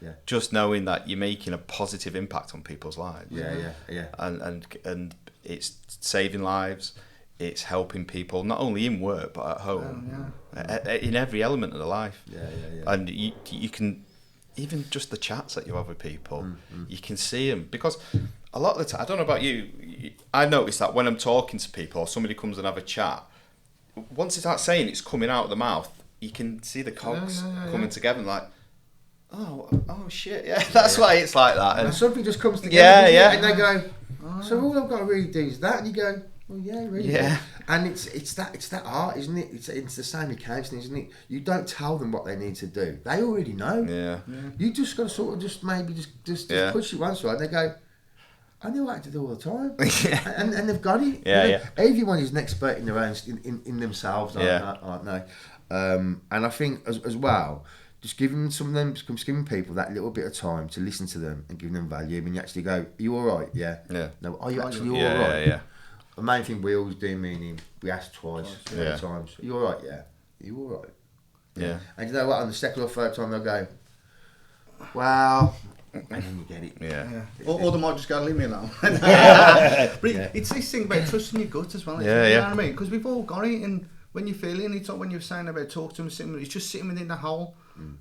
Yeah. Just knowing that you're making a positive impact on people's lives. Yeah. And it's saving lives. It's helping people not only in work but at home, in every element of their life. Yeah. And you can, even just the chats that you have with people, you can see them, because a lot of the time, I don't know about you, I notice that when I'm talking to people or somebody comes and have a chat, once they start saying it's coming out of the mouth, you can see the cogs coming together and like, oh shit, that's why it's like that. And something just comes together, and they go, so all I've got to really do is that, and you go, well, yeah, really. Yeah. And it's that art, isn't it? It's the same with counselling, isn't it? You don't tell them what they need to do; they already know. Yeah. You just got to sort of just push it one side. And they go, I know what to do all the time, and they've got it. Everyone is an expert in their own in themselves, aren't they? And I think as well, just giving people that little bit of time to listen to them and giving them value. I mean, you actually go, are you all right? Yeah. No, are you actually all right? Yeah. The main thing we always do, meaning we ask twice, 3 times, are you all right? Yeah. Are you all right? Yeah. And you know what? On the second or third time, they'll go, well, and then you get it. Yeah. Or they might just go, leave me alone. But it's this thing about trusting your gut as well. You know what I mean? Because we've all got it, and when you're feeling it, when you're saying about talk to them, it's just sitting within the hole,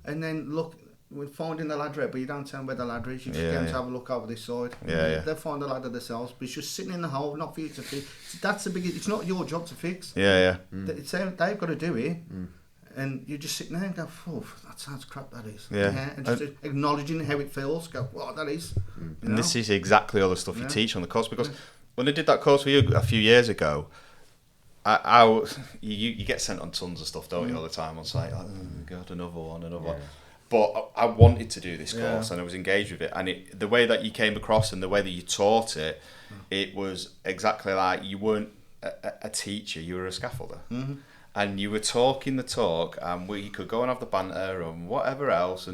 and then look, we're finding the ladder out, but you don't tell them where the ladder is. You just get them to have a look over this side. They'll find the ladder themselves, but it's just sitting in the hole, not for you to fix. That's the biggest. It's not your job to fix. They've got to do it, and you're just sitting there and go, "Oh, that sounds crap. That is." And just acknowledging how it feels. Go, "What that is." And this is exactly all the stuff you teach on the course, because when I did that course for you a few years ago, you get sent on tons of stuff, don't you, all the time on site? Like, oh God, another one. But I wanted to do this course, and I was engaged with it. And the way that you came across and the way that you taught it, it was exactly like you weren't a teacher, you were a scaffolder. And you were talking the talk, and we could go and have the banter and whatever else,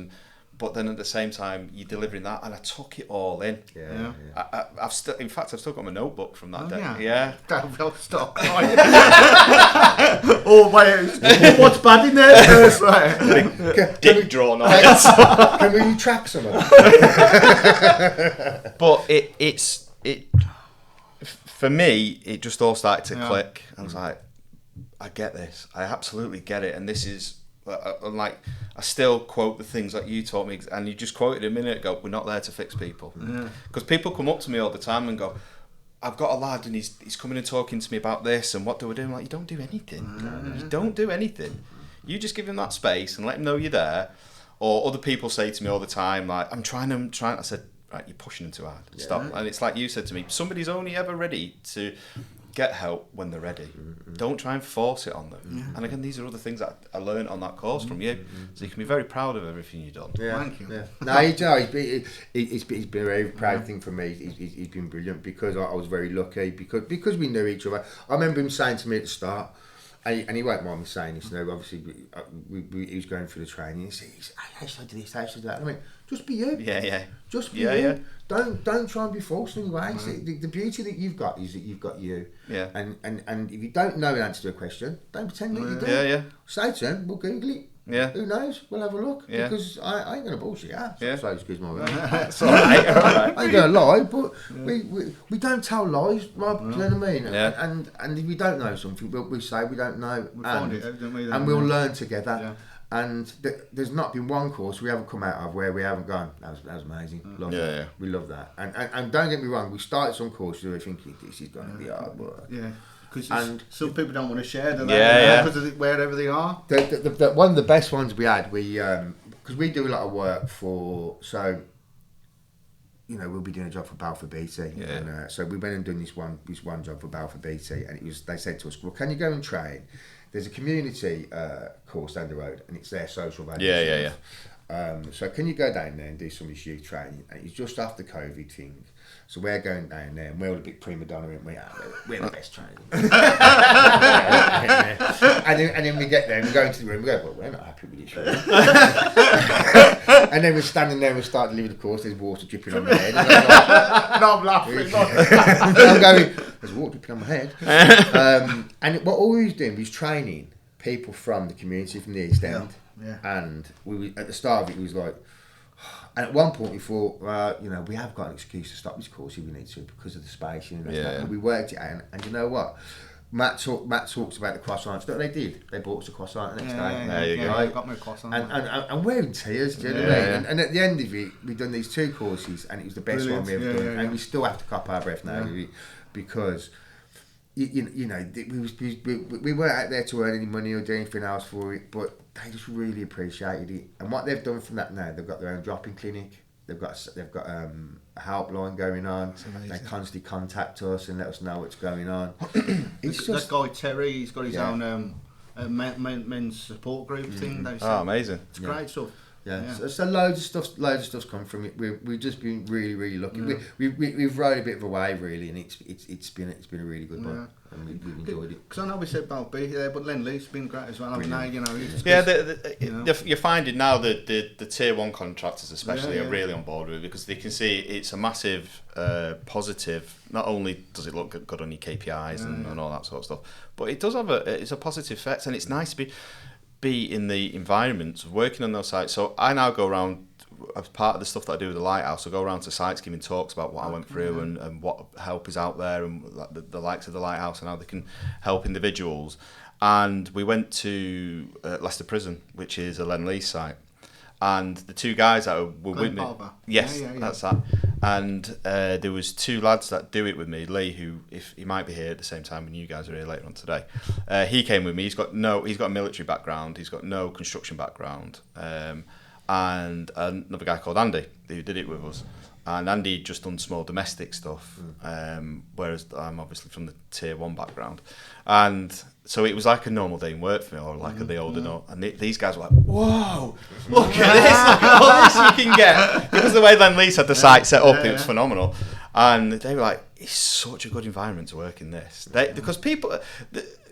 but then at the same time you're delivering that, and I took it all in. I've still got my notebook from that day. Don't stop. Oh wait, what's bad in there? First, right? Dick drawn on it. Can we track some of that? But it's for me, it just all started to click. I was like, I get this. I absolutely get it, and this is. Like, I still quote the things that you taught me, and you just quoted a minute ago, we're not there to fix people. Because people come up to me all the time and go, I've got a lad and he's coming and talking to me about this, and what do we do? I'm like, you don't do anything. You don't do anything. You just give him that space and let him know you're there. Or other people say to me all the time, like, I'm trying. I said, right, you're pushing them too hard. Stop. And it's like you said to me, somebody's only ever ready to get help when they're ready. Don't try and force it on them. And again, these are other things that I learned on that course from you. So you can be very proud of everything you've done. Thank you. No, it's been a very proud thing for me. He's been brilliant because I was very lucky because we knew each other. I remember him saying to me at the start, and he won't mind me saying this, obviously he was going through the training. He said, how should I do this, how should I do that? And I went, just be you. Just be you. Yeah. Don't try and be false in any way. The beauty that you've got is that you've got you. Yeah. And if you don't know an answer to a question, don't pretend that you do. Yeah. Say to him, we'll Google it. Yeah. Who knows? We'll have a look. Yeah. Because I ain't going to bullshit. So excuse my word. It's all right. I ain't going to lie, but we don't tell lies, Rob. Do you know what I mean? Yeah. And if we don't know something, we say we don't know. We'll find it out, don't we? And we'll learn together. Yeah. And there's not been one course we haven't come out of where we haven't gone, that was amazing. Love that. Yeah. We love that. And don't get me wrong, we started some courses where we thinking this is going to be hard work. Yeah. Because some people don't want to share, do they? Because of wherever they are. One of the best ones we had, because we do a lot of work for, so, we'll be doing a job for Balfour BT. Yeah. And, so we went and done this one job for Balfour BT, and they said to us, well, can you go and train? There's a community course down the road, and it's their social values. Yeah. So can you go down there and do some of this youth training? And it's just after COVID thing. So we're going down there, and we're all a bit prima donna, and we're the best training. and then we get there, and we go into the room, we go, well, we're not happy with this room. And then we're standing there, and we start delivering the course, there's water dripping on my head. And I'm laughing. I'm going, there's water dripping on my head. And what we was doing was training people from the community, from the East End. Yeah. And at the start of it, it was like, and at one point we thought, we have got an excuse to stop this course if we need to because of the space. And we worked it out, and you know what? Matt talks about the croissants. What they did? They bought us a croissant the next day. There you go. I got my croissant. And we're in tears, do you know what I mean? And at the end of it, we've done these 2 courses, and it was the best one we ever done. And we still have to cop our breath now because we weren't out there to earn any money or do anything else for it, but they just really appreciated it. And what they've done from that now, they've got their own drop-in clinic. They've got a helpline going on. They constantly contact us and let us know what's going on. It's just that guy Terry. He's got his own men's support group thing. Oh, amazing! It's great stuff. Yeah. So loads of stuff's come from it. We've just been really, really lucky. Yeah. We've rode a bit of a wave really, and it's been a really good one. And we've enjoyed it. Because I know we said about B there, but Lend-Lease's been great as well. I mean, now, you're finding now that the tier 1 contractors especially are really on board with it because they can see it's a massive positive. Not only does it look good on your KPIs and all that sort of stuff, but it does have it's a positive effect, and it's nice to be in the environment of working on those sites. So I now go around as part of the stuff that I do with the Lighthouse. I go around to sites giving talks about what I went through and what help is out there and the likes of the Lighthouse and how they can help individuals. And we went to Leicester Prison, which is a Lend-Lease site. And the 2 guys that were with me, yes, that's that. And there was 2 lads that do it with me. Lee, who if he might be here at the same time when you guys are here later on today, he came with me. He's got a military background. He's got no construction background. And another guy called Andy who did it with us. And Andy just done small domestic stuff, whereas I'm obviously from the tier 1 background. And so it was like a normal day in work for me, or like the older note. And these guys were like, whoa, look at this, look at all this you can get. Because the way Lend-Lease had the site set up, it was phenomenal. And they were like, it's such a good environment to work in this. Because people,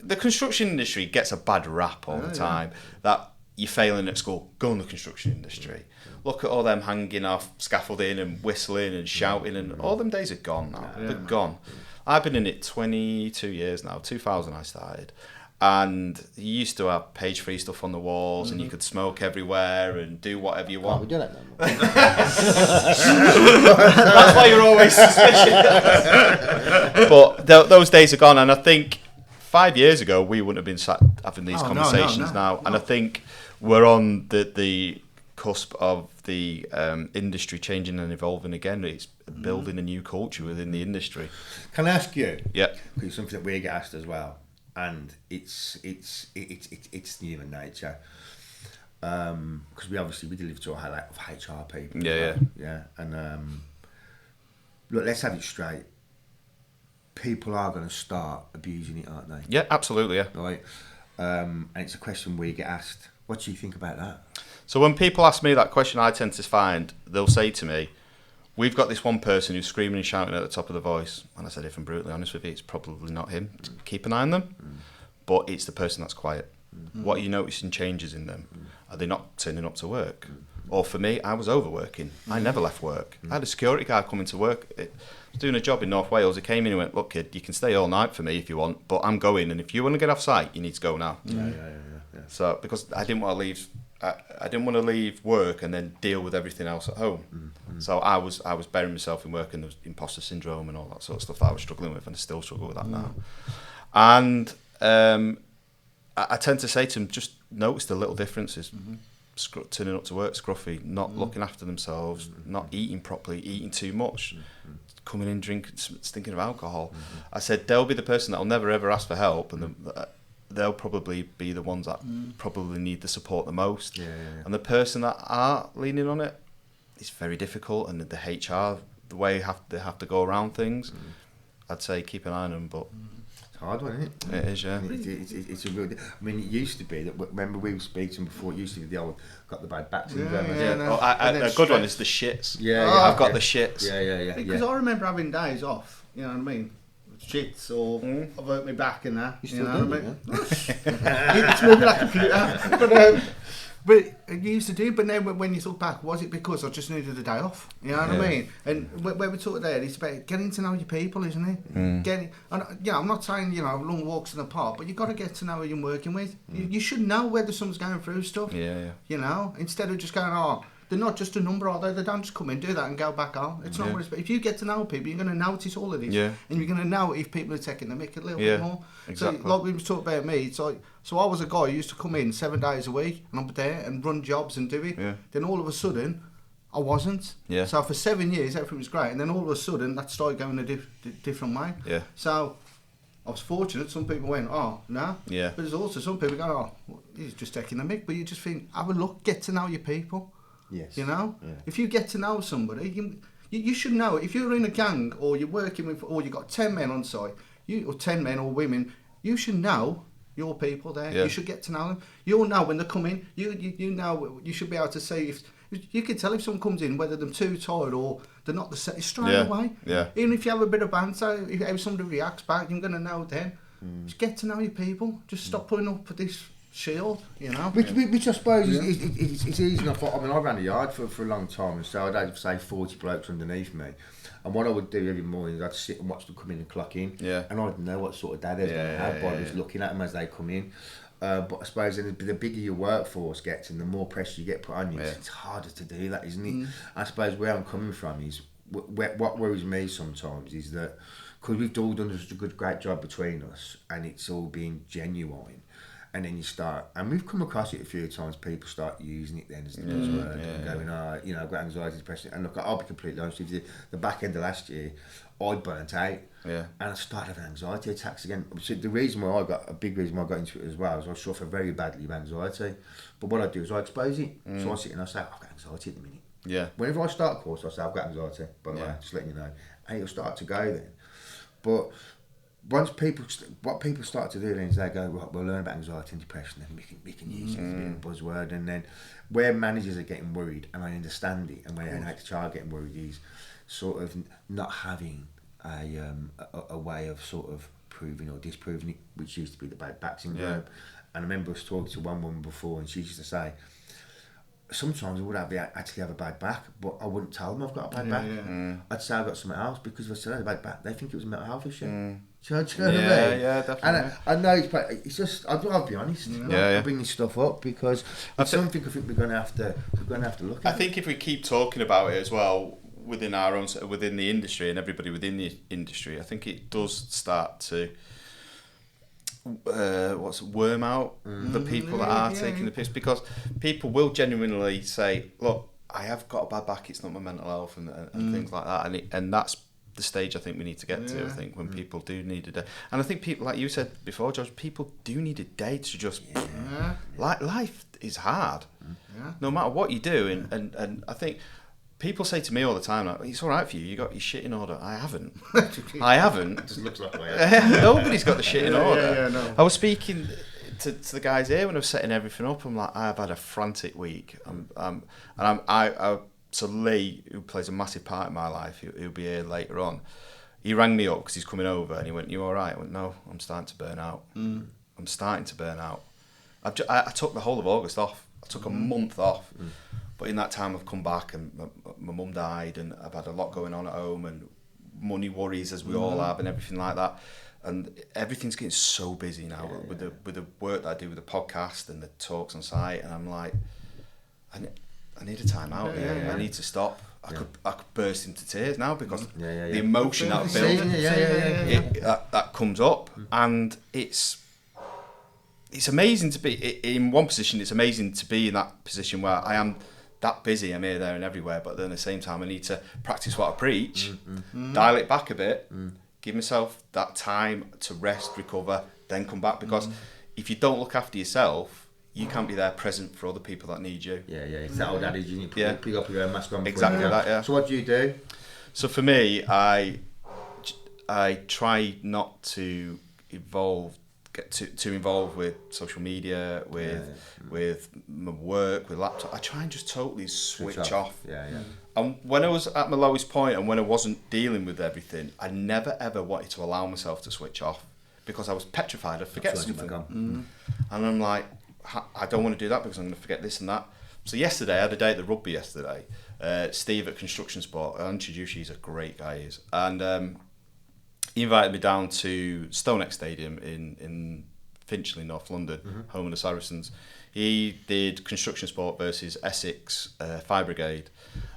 the construction industry gets a bad rap all the time, that you're failing at school, go in the construction industry. Look at all them hanging off scaffolding and whistling and shouting, and all them days are gone now. They're gone. I've been in it 22 years now. 2000 I started, and you used to have page-free stuff on the walls, and you could smoke everywhere and do whatever you want. We do that now. That's why you're always suspicious. But those days are gone, and I think 5 years ago we wouldn't have been sat having these conversations now, and I think we're on the cusp of the industry changing and evolving again. It's building a new culture within the industry. Can I ask you? Yeah. Because it's something that we get asked as well, and it's human nature. because we deliver to a lot of HR people. Yeah. And look, let's have it straight. People are going to start abusing it, aren't they? Yeah, absolutely, yeah. Right. And it's a question where you get asked, what do you think about that? So when people ask me that question, I tend to find they'll say to me, we've got this one person who's screaming and shouting at the top of the voice. And I said, if I'm brutally honest with you, it's probably not him. Keep an eye on them. But it's the person that's quiet. What are you noticing changes in them? Are they not turning up to work? Or for me, I was overworking. I never left work. I had a security guard coming to work. I was doing a job in North Wales. He came in and went, look, kid, you can stay all night for me if you want, but I'm going. And if you want to get off site, you need to go now. Yeah. So because I didn't want to leave... I didn't want to leave work and then deal with everything else at home. So I was burying myself in work, and there was imposter syndrome and all that sort of stuff that I was struggling with, and I still struggle with that now. And I tend to say to them, just notice the little differences. Turning up to work scruffy, not looking after themselves, not eating properly, eating too much, coming in drinking, stinking of alcohol. I said, they'll be the person that'll never ever ask for help, and they'll probably be the ones that probably need the support the most. And the person that are leaning on it, it's very difficult. And the HR, the way they have to go around things, I'd say keep an eye on them. But it's a hard one, isn't it? It is, yeah. It's a real. I mean, it used to be that. Remember, we were speaking before. It used to be the old got the bad back syndrome. A good one is the shits. I've got the shits. Yeah. Because I remember having days off. You know what I mean? Shits, or I've hurt my back and that. You know what I mean? It's moving like a computer. But you used to do. But then when you look back, was it because I just needed a day off? You know what I mean? And when we talk there, it's about getting to know your people, isn't it? Getting, and I'm not saying long walks in the park, but you got to get to know who you're working with. You should know whether someone's going through stuff. You know, instead of just going, they're not just a number, are they? They don't just come in, do that and go back on. It's not what it's about. If you get to know people, you're going to notice all of this. And you're going to know if people are taking the mick a little bit more. Exactly. So, like we were talking about me, it's like, so I was a guy who used to come in 7 days a week, and I'm there and run jobs and do it. Then all of a sudden, I wasn't. So for 7 years, everything was great. And then all of a sudden, that started going a different way. So I was fortunate. Some people went, oh, no. But there's also some people going, oh, he's just taking the mick. But you just think, have a look, get to know your people. You know, if you get to know somebody, you should know. If you're in a gang or you're working with, or you've got 10 men on site, or 10 men or women, you should know your people there. You should get to know them. You'll know when they come in. You know, you should be able to say if you can tell if someone comes in whether they're too tired or they're not the set straight away. Even if you have a bit of banter, if somebody reacts back, you're going to know then. Just get to know your people. Just stop putting up with this shield, you know. Which I suppose it's easy enough. I mean, I ran a yard for a long time, and so I'd have, say, 40 blokes underneath me. And what I would do every morning is I'd sit and watch them come in and clock in. And I'd know what sort of day they had by just looking at them as they come in. But I suppose the bigger your workforce gets and the more pressure you get put on you, it's harder to do that, isn't it? I suppose where I'm coming from is, what worries me sometimes is that, because we've all done such a great job between us and it's all being genuine, and then you start, and we've come across it a few times, people start using it then as the buzzword and going, I've got anxiety, depression. And look, I'll be completely honest with you, the back end of last year, I burnt out and I started having anxiety attacks again. So the reason why a big reason why I got into it as well is I suffer very badly with anxiety. But what I do is I expose it. So I sit and I say, I've got anxiety at the minute. Whenever I start a course, I say, I've got anxiety, by the way, just letting you know. And it'll start to go then. But what people start to do then is they go, right, we'll learn about anxiety and depression, and we can use it as a bit of a buzzword. And then where managers are getting worried, and I understand it, and where HR are getting worried is sort of not having a way of sort of proving or disproving it, which used to be the bad back syndrome. And I remember I was talking to one woman before, and she used to say, sometimes I would actually have a bad back, but I wouldn't tell them I've got a bad back. I'd say I've got something else, because if I said I had a bad back, they think it was a mental health issue. Do you know what I mean? Definitely. And I know it's just, I'll be honest. I bring this stuff up because it's something I think we're going to have to look at. I think if we keep talking about it as well within the industry and everybody within the industry, I think it does start to worm out the people that are taking the piss, because people will genuinely say, look, I have got a bad back, it's not my mental health and things like that, and that's the stage I think we need to get to. I think when people do need a day, and I think people, like you said before, George, people do need a day to just life is hard. Yeah. No matter what you do, and I think people say to me all the time, like, it's all right for you. You got your shit in order. I haven't. I haven't. It just looks like way. Nobody's got the shit in order. Yeah, no. I was speaking to the guys here when I was setting everything up. I'm like, I've had a frantic week. So Lee, who plays a massive part in my life, he'll be here later on. He rang me up because he's coming over, and he went, "You all right?" I went, "No, I'm starting to burn out. I'm starting to burn out. I took the whole of August off. I took a month off." But in that time, I've come back, and my mum died, and I've had a lot going on at home, and money worries, as we all have, and everything like that. And everything's getting so busy now with the work that I do with the podcast and the talks on site, and I'm like, I need a time out. I need to stop. I could burst into tears now because the emotion that I built, that comes up, and it's amazing to be in one position. It's amazing to be in that position where I am that busy. I'm here, there, and everywhere. But then at the same time, I need to practice what I preach, dial it back a bit, give myself that time to rest, recover, then come back. Because if you don't look after yourself, you can't be there present for other people that need you. Yeah. It's that old adage, you pick up your own mask on. Exactly that. Yeah. So what do you do? So for me, I try not to get too involved with social media, with my work, with laptop. I try and just totally switch off. And when I was at my lowest point and when I wasn't dealing with everything, I never ever wanted to allow myself to switch off because I was petrified I'd forget something. And I'm like, I don't want to do that because I'm going to forget this and that. So yesterday, I had a day at the rugby yesterday. Steve at Construction Sport, I'll introduce you, he's a great guy, he is. And he invited me down to Stonex Stadium in Finchley, North London, home of the Samaritans. He did Construction Sport versus Essex Fire Brigade.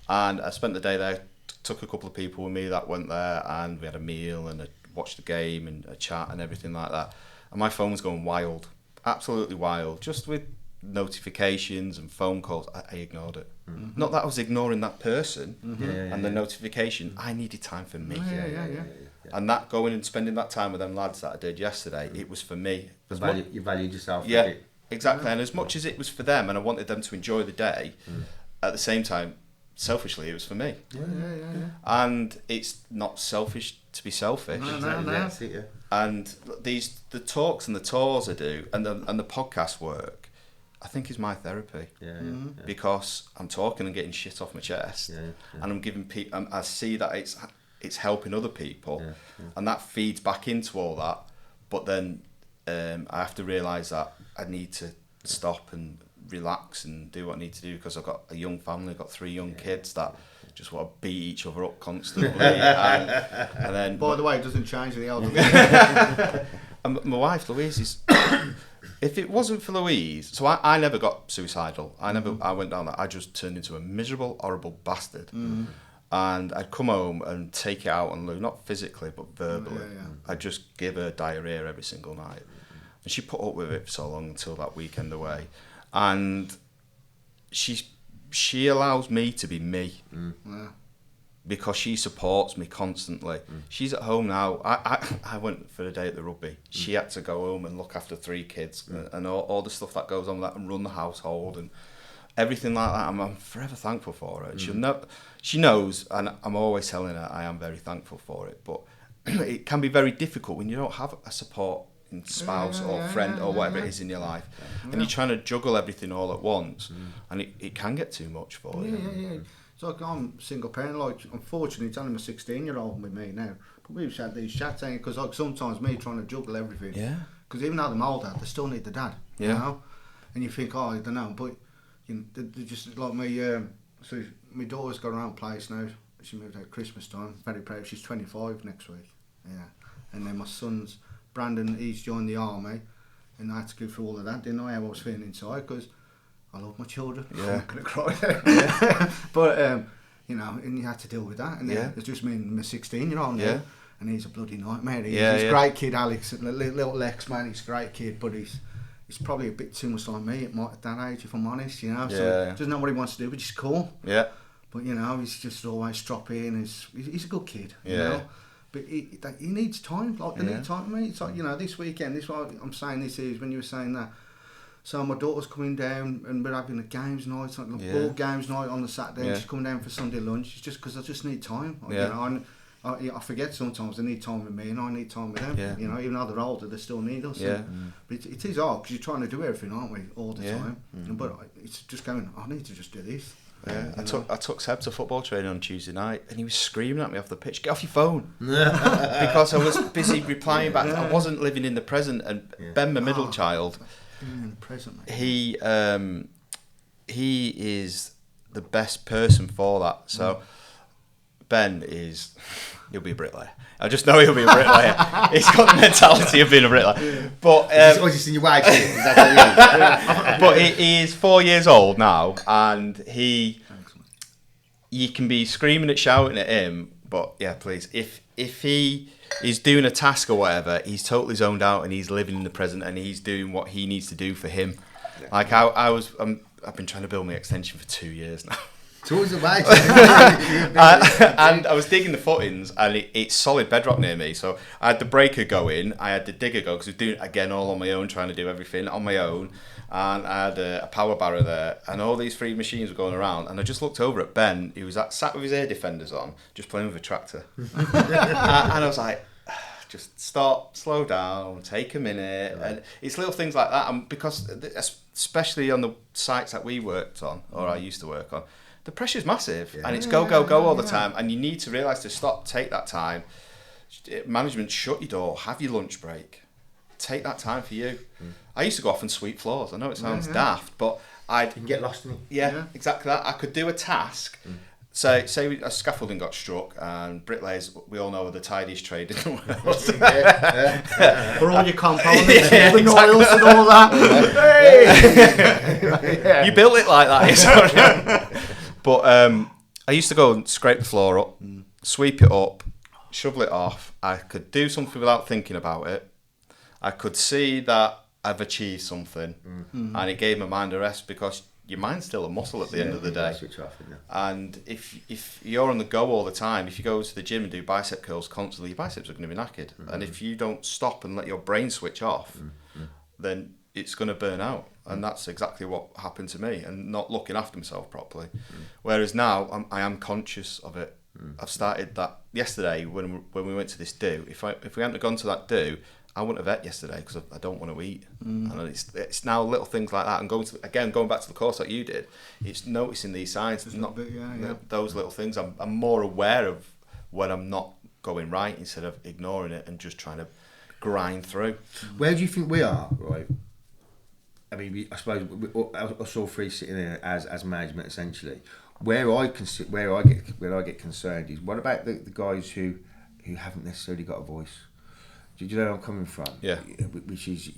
And I spent the day there, took a couple of people with me that went there, and we had a meal and watched the game and a chat and everything like that. And my phone was going wild, absolutely wild, just with notifications and phone calls. I ignored it. Not that I was ignoring that person and the notification. I needed time for me. And that going and spending that time with them lads that I did yesterday, it was for me. You valued yourself. Yeah, exactly. And as much as it was for them and I wanted them to enjoy the day, at the same time, selfishly, it was for me. And it's not selfish to be selfish. No. And the talks and the tours I do and the podcast work, I think is my therapy. Because I'm talking and getting shit off my chest, and I'm giving people. I see that it's helping other people, and that feeds back into all that. But then I have to realise that I need to stop and relax and do what I need to do because I've got a young family. I've got 3 young kids that just want to beat each other up constantly. and then, by the way, it doesn't change the elder. And my wife Louise is. If it wasn't for Louise, so I never got suicidal. I went down that. I just turned into a miserable, horrible bastard. And I'd come home and take it out on Lou, not physically but verbally. I'd just give her diarrhea every single night, and she put up with it for so long until that weekend away. And she allows me to be me. Because she supports me constantly. She's at home now. I went for a day at the rugby. She had to go home and look after 3 kids and all the stuff that goes on with that and run the household and everything like that. I'm forever thankful for her. She knows, and I'm always telling her I am very thankful for it. But it can be very difficult when you don't have a supporting spouse or friend or whatever it is in your life. And you're trying to juggle everything all at once. And it can get too much for you. It's like I'm single parent, like unfortunately it's only my 16-year-old with me now. But we've had these chats, because like sometimes me trying to juggle everything. Because even though they're older, they still need the dad. You know? And you think, I don't know, but you know, they're just like me. So my daughter's got her own place now. She moved out at Christmas time. Very proud. She's 25 next week. And then my son's Brandon. He's joined the army, and I had to go through all of that. Didn't know how I was feeling inside because I love my children. I'm not going to cry. But, you know, and you had to deal with that. And then it's just me and my 16-year-old now. And he's a bloody nightmare. He's a great kid, Alex. Little Lex, man, he's a great kid. But he's probably a bit too much like me at that age, if I'm honest, you know. So he doesn't know what he wants to do, which is cool. But, you know, he's just always stropping. He's a good kid, you know. But he needs time. Like, they need time, mate. It's like, you know, this weekend, this is why I'm saying this is when you were saying that. So my daughter's coming down and we're having a games night, like ball games night on the Saturday. And she's coming down for Sunday lunch. It's just because I just need time. You know, I forget sometimes they need time with me and I need time with them. You know, even though they're older, they still need us. But it is hard because you're trying to do everything, aren't we, all the time? But it's just going, I need to just do this. I took Seb to football training on Tuesday night and he was screaming at me off the pitch, get off your phone. Because I was busy replying back. I wasn't living in the present. And Ben, my middle child, in the present, mate. he is the best person for that. So Ben he'll be a bricklayer. I just know he'll be a bricklayer. He's got the mentality of being a bricklayer. But just in your wife. but he is 4 years old now, and you can be screaming and shouting at him, but please, if he is doing a task or whatever, he's totally zoned out and he's living in the present and he's doing what he needs to do for him. Like I've been trying to build my extension for 2 years now. Towards the way. And I was digging the footings, and it's solid bedrock near me. So I had the breaker going, I had the digger go, because I was doing it again all on my own, trying to do everything on my own. And I had a power barrow there, and all these three machines were going around. And I just looked over at Ben, who was sat with his air defenders on, just playing with a tractor. And I was like, just stop, slow down, take a minute. And it's little things like that. And because, especially on the sites that we worked on, or I used to work on, the pressure's massive, and it's go all the time, and you need to realise to stop, take that time. Management, shut your door, have your lunch break, take that time for you. I used to go off and sweep floors. I know it sounds daft, but you can get lost in it. Yeah, exactly that. I could do a task. So, say a scaffolding got struck, and bricklayers, we all know, are the tidiest trade in the world. For all your components, all the noils and all that. You built it like that. But I used to go and scrape the floor up, sweep it up, shovel it off. I could do something without thinking about it. I could see that I've achieved something, and it gave my mind a rest, because your mind's still a muscle at the end of the day. Switch off, and if you're on the go all the time, if you go to the gym and do bicep curls constantly, your biceps are going to be knackered. And if you don't stop and let your brain switch off, then it's going to burn out. And that's exactly what happened to me, and not looking after myself properly. Whereas now I am conscious of it. I've started that yesterday when we went to this do. If we hadn't gone to that do, I wouldn't have ate yesterday, because I don't want to eat. And it's now little things like that. And going back to the course that you did, it's noticing these signs, those little things. I'm more aware of when I'm not going right, instead of ignoring it and just trying to grind through. Where do you think we are, right? I mean, I suppose us all three sitting there as management, essentially. Where I get concerned is, what about the guys who haven't necessarily got a voice? Do you know where I'm coming from? Yeah. Which is,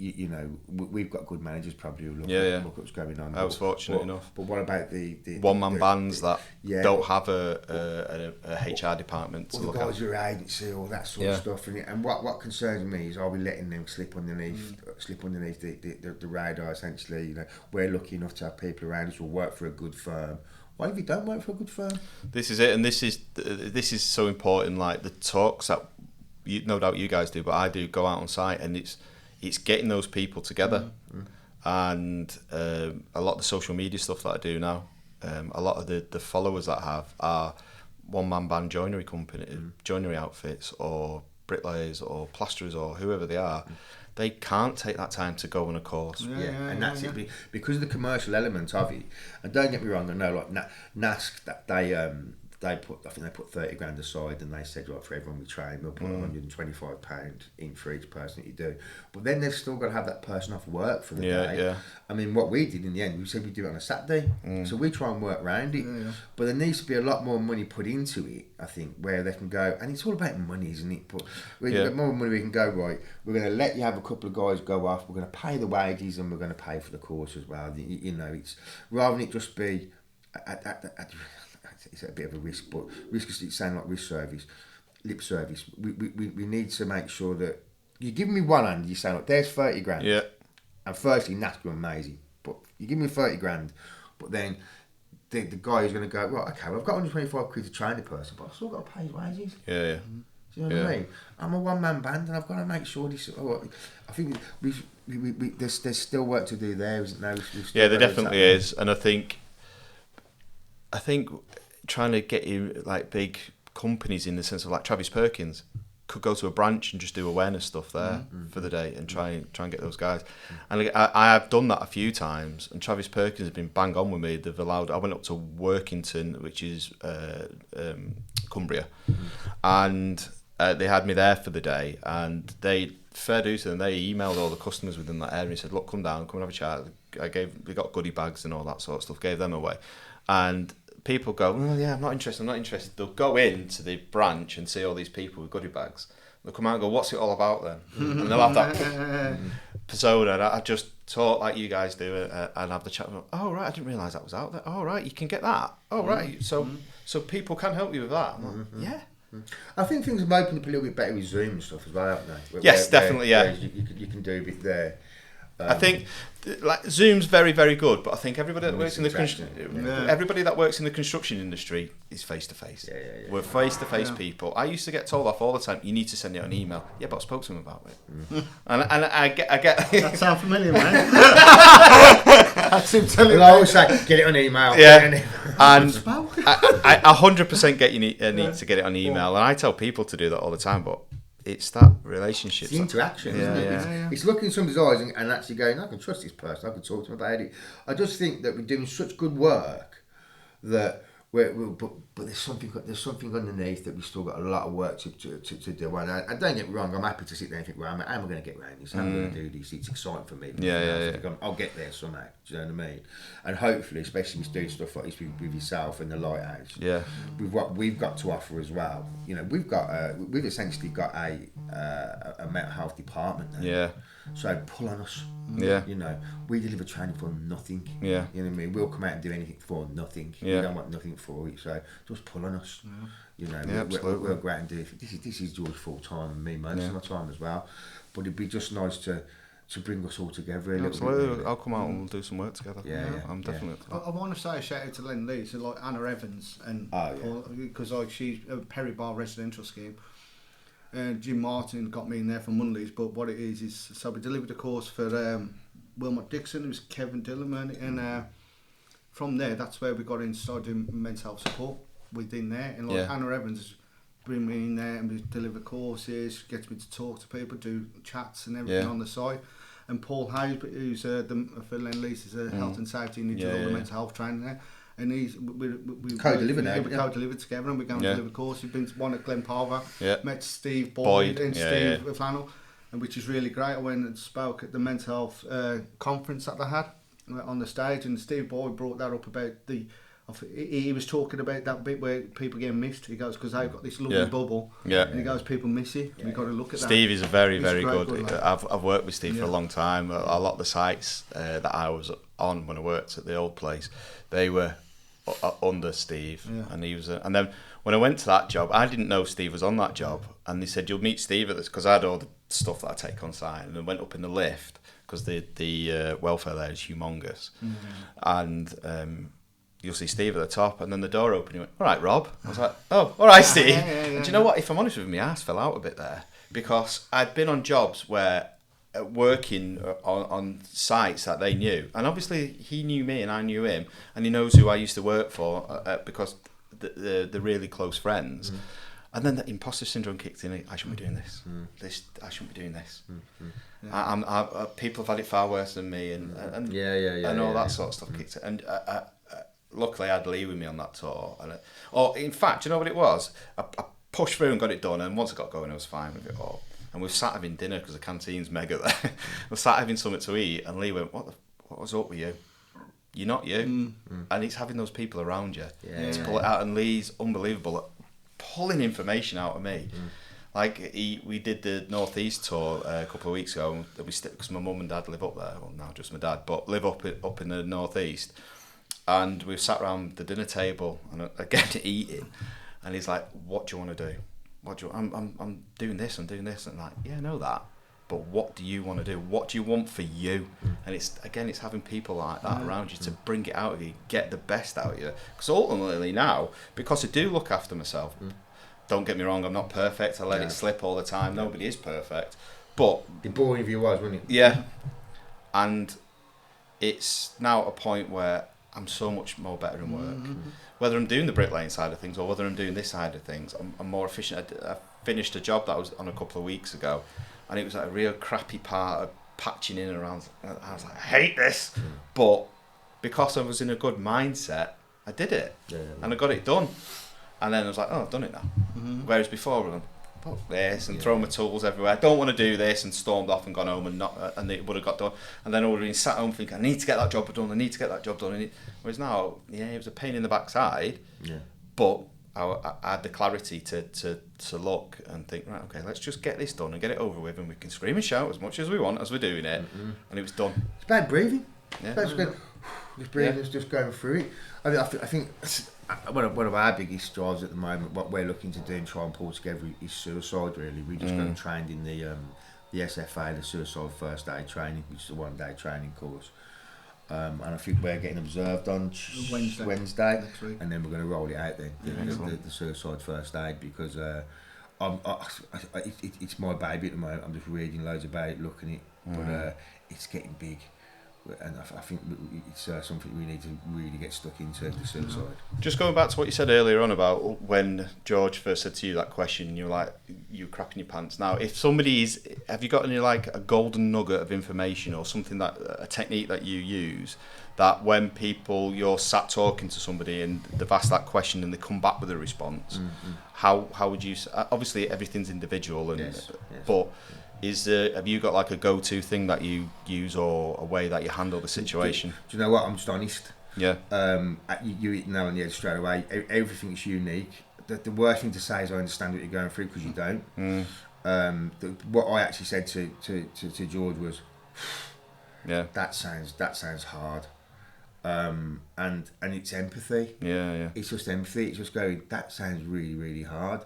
we've got good managers probably who look at what's going on. I was fortunate enough. But what about the one-man bands that don't have a HR department to look at? Or the guys who are agency, all that sort of stuff. And what concerns me is, are we letting them slip underneath the radar, essentially? We're lucky enough to have people around us who work for a good firm. What if you don't work for a good firm? This is it, and this is so important. Like the talks that no doubt you guys do, but I do go out on site, and it's getting those people together. And a lot of the social media stuff that I do now, a lot of the followers that I have are one-man band joinery joinery outfits, or bricklayers, or plasterers, or whoever they are. They can't take that time to go on a course. And that's it, because of the commercial element of it. And don't get me wrong, I know, like NASC, that I think they put 30 grand aside, and they said, right, for everyone we train, we'll put £125 in for each person that you do. But then they've still got to have that person off work for the day. Yeah. I mean, what we did in the end, we said we do it on a Saturday, so we try and work around it. But there needs to be a lot more money put into it, I think, where they can go, and it's all about money, isn't it? But we get more money, we can go, right, we're going to let you have a couple of guys go off, we're going to pay the wages, and we're going to pay for the course as well. It's rather than it just be it's a bit of a risk, but risk is sound like lip service. We need to make sure that you give me one hand, you say, look, there's 30 grand. Yeah. And firstly, that's amazing. But you give me 30 grand, but then the guy is going to go, right, okay, well, I've got 125 quid to train the person, but I've still got to pay his wages. Yeah. Do you know what I mean? I'm a one-man band, and I've got to make sure this. I think there's still work to do there, isn't there? Yeah, there definitely is, and I think trying to get you like big companies in the sense of like Travis Perkins could go to a branch and just do awareness stuff there for the day and try and get those guys. And I have done that a few times, and Travis Perkins has been bang on with me. They've allowed. I went up to Workington, which is Cumbria, and they had me there for the day, and fair dues to them, they emailed all the customers within that area and said, look, come down, come and have a chat. We got goodie bags and all that sort of stuff, gave them away. And people go, well, yeah, I'm not interested. They'll go into the branch and see all these people with goodie bags. They'll come out and go, what's it all about then? And they'll have that persona. And I just talk like you guys do and have the chat. Oh, right, I didn't realise that was out there. Oh, right, you can get that. Oh, right, so people can help you with that. I'm like, yeah. I think things have opened up a little bit better with Zoom and stuff as well, haven't they? Yes, definitely, yeah. You can do a bit there. I think like Zoom's very, very good, but I think everybody that works in the construction industry is face to face. We're face to face people. I used to get told off all the time. You need to send it an email. Yeah, but I spoke to him about it, and I get. That sounds familiar, man. That's him telling me. I always say, get it on email. Yeah, and I 100% get you need to get it on email, and I tell people to do that all the time, but. It's that relationship. It's the interaction, isn't it? It's looking in somebody's eyes and actually going, I can trust this person, I can talk to them about it. I just think that we're doing such good work that but there's something underneath that we've still got a lot of work to do. And I don't get me wrong, I'm happy to sit there and think, well, how am I going to get around this? How am I going to do this? It's exciting for me. I'll get there somehow. Do you know what I mean? And hopefully, especially with doing stuff like this with yourself and the Lighthouse, with what we've got to offer as well. You know, we've essentially got a mental health department now. Yeah. So pull on us. Yeah. You know, we deliver training for nothing. Yeah. You know what I mean? We'll come out and do anything for nothing. Yeah. We don't want nothing for it. So just pull on us. Yeah. You know, we'll go out and do it. This is George full time and me most of my time as well. But it'd be just nice to bring us all together a little bit. Really. I'll come out and we'll do some work together. I'm definitely. I want to say a shout out to Len Lee, so like Anna Evans and because like she's a Perry Bar residential scheme. Jim Martin got me in there for Mondays, but what it is so we delivered a course for Wilmot Dixon. It was Kevin Dillerman, and from there that's where we got in, started doing mental health support within there. And like Anna Evans bring me in there and we deliver courses, gets me to talk to people, do chats and everything on the side. And Paul Hayes, who's for Len Lease, is a health and safety, and he does all the mental health training there. And we co-deliver now. We co-delivered together, and we're going to deliver courses. We've been to one at Glen Parva, met Steve Boyd and Steve Flannel, and which is really great. I went and spoke at the mental health conference that they had on the stage, and Steve Boyd brought that up about he was talking about that bit where people get missed. He goes, because they've got this lovely bubble, and he goes, people miss it. We've got to look at that. Steve is a very, very good. I've worked with Steve for a long time. A lot of the sites that I was on when I worked at the old place, they were under Steve, and he was. And then when I went to that job, I didn't know Steve was on that job, and they said you'll meet Steve at this, because I had all the stuff that I take on site, and I went up in the lift because the welfare there is humongous, and. You'll see Steve at the top, and then the door opened. He went, "All right, Rob." I was like, "Oh, all right, Steve." And do you know what? If I'm honest with you, my ass fell out a bit there, because I'd been on jobs where working on sites that they knew, and obviously he knew me and I knew him, and he knows who I used to work for because they're really close friends. And then the imposter syndrome kicked in. I shouldn't be doing this. I shouldn't be doing this. People have had it far worse than me, and all that sort of stuff kicked in. And luckily, I had Lee with me on that tour. In fact, you know what it was? I pushed through and got it done, and once I got going, I was fine with it all. And we sat having dinner, because the canteen's mega there. We sat having something to eat, and Lee went, what was up with you? You're not you. And it's having those people around you to pull it out. And Lee's unbelievable at pulling information out of me. Like, we did the North East tour a couple of weeks ago, because my mum and dad live up there. Well, now just my dad, but live up in the North East. And we sat around the dinner table and again eating, and he's like, "What do you want to do? I'm doing this. I'm doing this." And I'm like, "Yeah, I know that, but what do you want to do? What do you want for you?" And it's having people like that around you to bring it out of you, get the best out of you. Because ultimately now, because I do look after myself, don't get me wrong, I'm not perfect. I let it slip all the time. Nobody is perfect. But the boring of you was, wasn't it? Yeah. And it's now at a point where I'm so much more better in work. Whether I'm doing the bricklaying side of things or whether I'm doing this side of things, I'm more efficient. I finished a job that I was on a couple of weeks ago, and it was like a real crappy part of patching in and around. I was like, I hate this. But because I was in a good mindset, I did it. And I got it done. And then I was like, oh, I've done it now. Whereas before, I'm fuck this, and throw my tools everywhere. I don't want to do this, and stormed off and gone home and it would have got done. And then I would have been sat home thinking, I need to get that job done. Whereas now, it was a pain in the backside. But I had the clarity to look and think, right, okay, let's just get this done and get it over with, and we can scream and shout as much as we want as we're doing it. And it was done. It's bad breathing. Just breathing, just going through it. I think one of our biggest drives at the moment, what we're looking to do and try and pull together, is suicide. Really, we just got trained in the SFA, the Suicide First Aid Training, which is a 1-day training course. And I think we're getting observed on Wednesday, and then we're going to roll it out then, the Suicide First Aid, because it's my baby at the moment. I'm just reading loads about it, looking at it, but it's getting big. And I think it's something we need to really get stuck into, the suicide. Just going back to what you said earlier on about when George first said to you that question, you're like, you're crapping your pants. Now, if have you got any like a golden nugget of information or something, that a technique that you use, that when you're sat talking to somebody and they've asked that question and they come back with a response, how would you, obviously everything's individual, but have you got like a go-to thing that you use or a way that you handle the situation? Do you know what? I'm just honest. Yeah. You hit the nail on the head straight away. Everything's unique. The worst thing to say is I understand what you're going through, because you don't. What I actually said to George was, that sounds hard. And it's empathy. Yeah. It's just empathy. It's just going, that sounds really, really hard.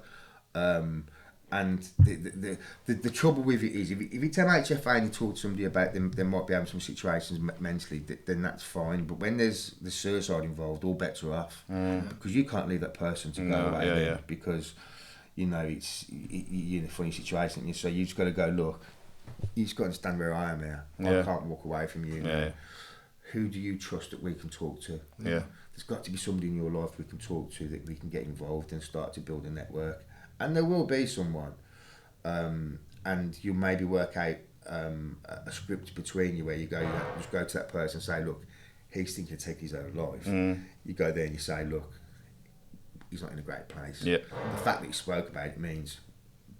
And the trouble with it is, if it's MHFA and you talk to somebody about them, they might be having some situations mentally, then that's fine. But when there's the suicide involved, all bets are off, because you can't leave that person to go away because it's you're in a funny situation. So you've just got to go, look, you just got to understand where I am here. I can't walk away from you. Who do you trust that we can talk to? There's got to be somebody in your life we can talk to, that we can get involved and start to build a network. And there will be someone, and you maybe work out a script between you where you just go to that person and say, look, he's thinking to take his own life. You go there and you say, look, he's not in a great place. The fact that he spoke about it means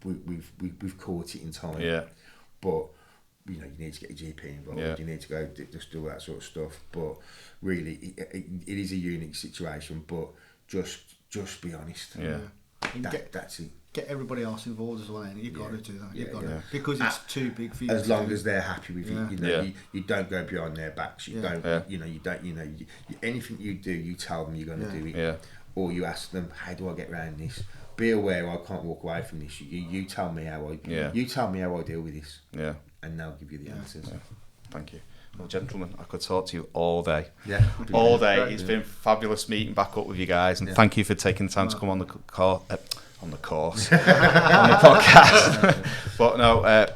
we've caught it in time. But you need to get your GP involved. You need to go just do that sort of stuff. But really, it is a unique situation. But just be honest. That's it. Get everybody else involved as well, and you've got to do that. You've got to, because it's too big for you. As long as they're happy with you, you don't go behind their backs. You don't, anything you do, you tell them you're going to do it, or you ask them, how do I get around this? Be aware I can't walk away from this. You tell me how you tell me how I deal with this, and they'll give you the answers. Thank you. Well, gentlemen, I could talk to you all day. All day. It's been fabulous meeting back up with you guys, and thank you for taking the time to come on the course, on the podcast. But no,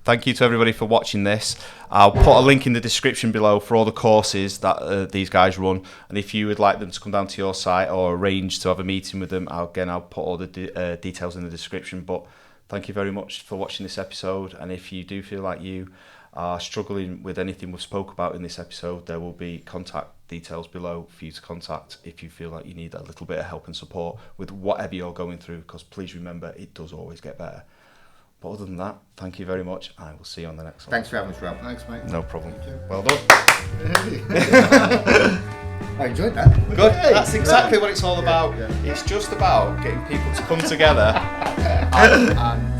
thank you to everybody for watching this. I'll put a link in the description below for all the courses that these guys run, and if you would like them to come down to your site or arrange to have a meeting with them, I'll put all the details in the description. But thank you very much for watching this episode, and if you do feel like you are struggling with anything we've spoke about in this episode, there will be contact details below for you to contact if you feel like you need a little bit of help and support with whatever you're going through, because please remember, it does always get better. But other than that, thank you very much. I will see you on the next one. Thanks for having us, Rob. Thanks, mate. No problem. Well done. I enjoyed that. Good. That's exactly what it's all about. It's just about getting people to come together and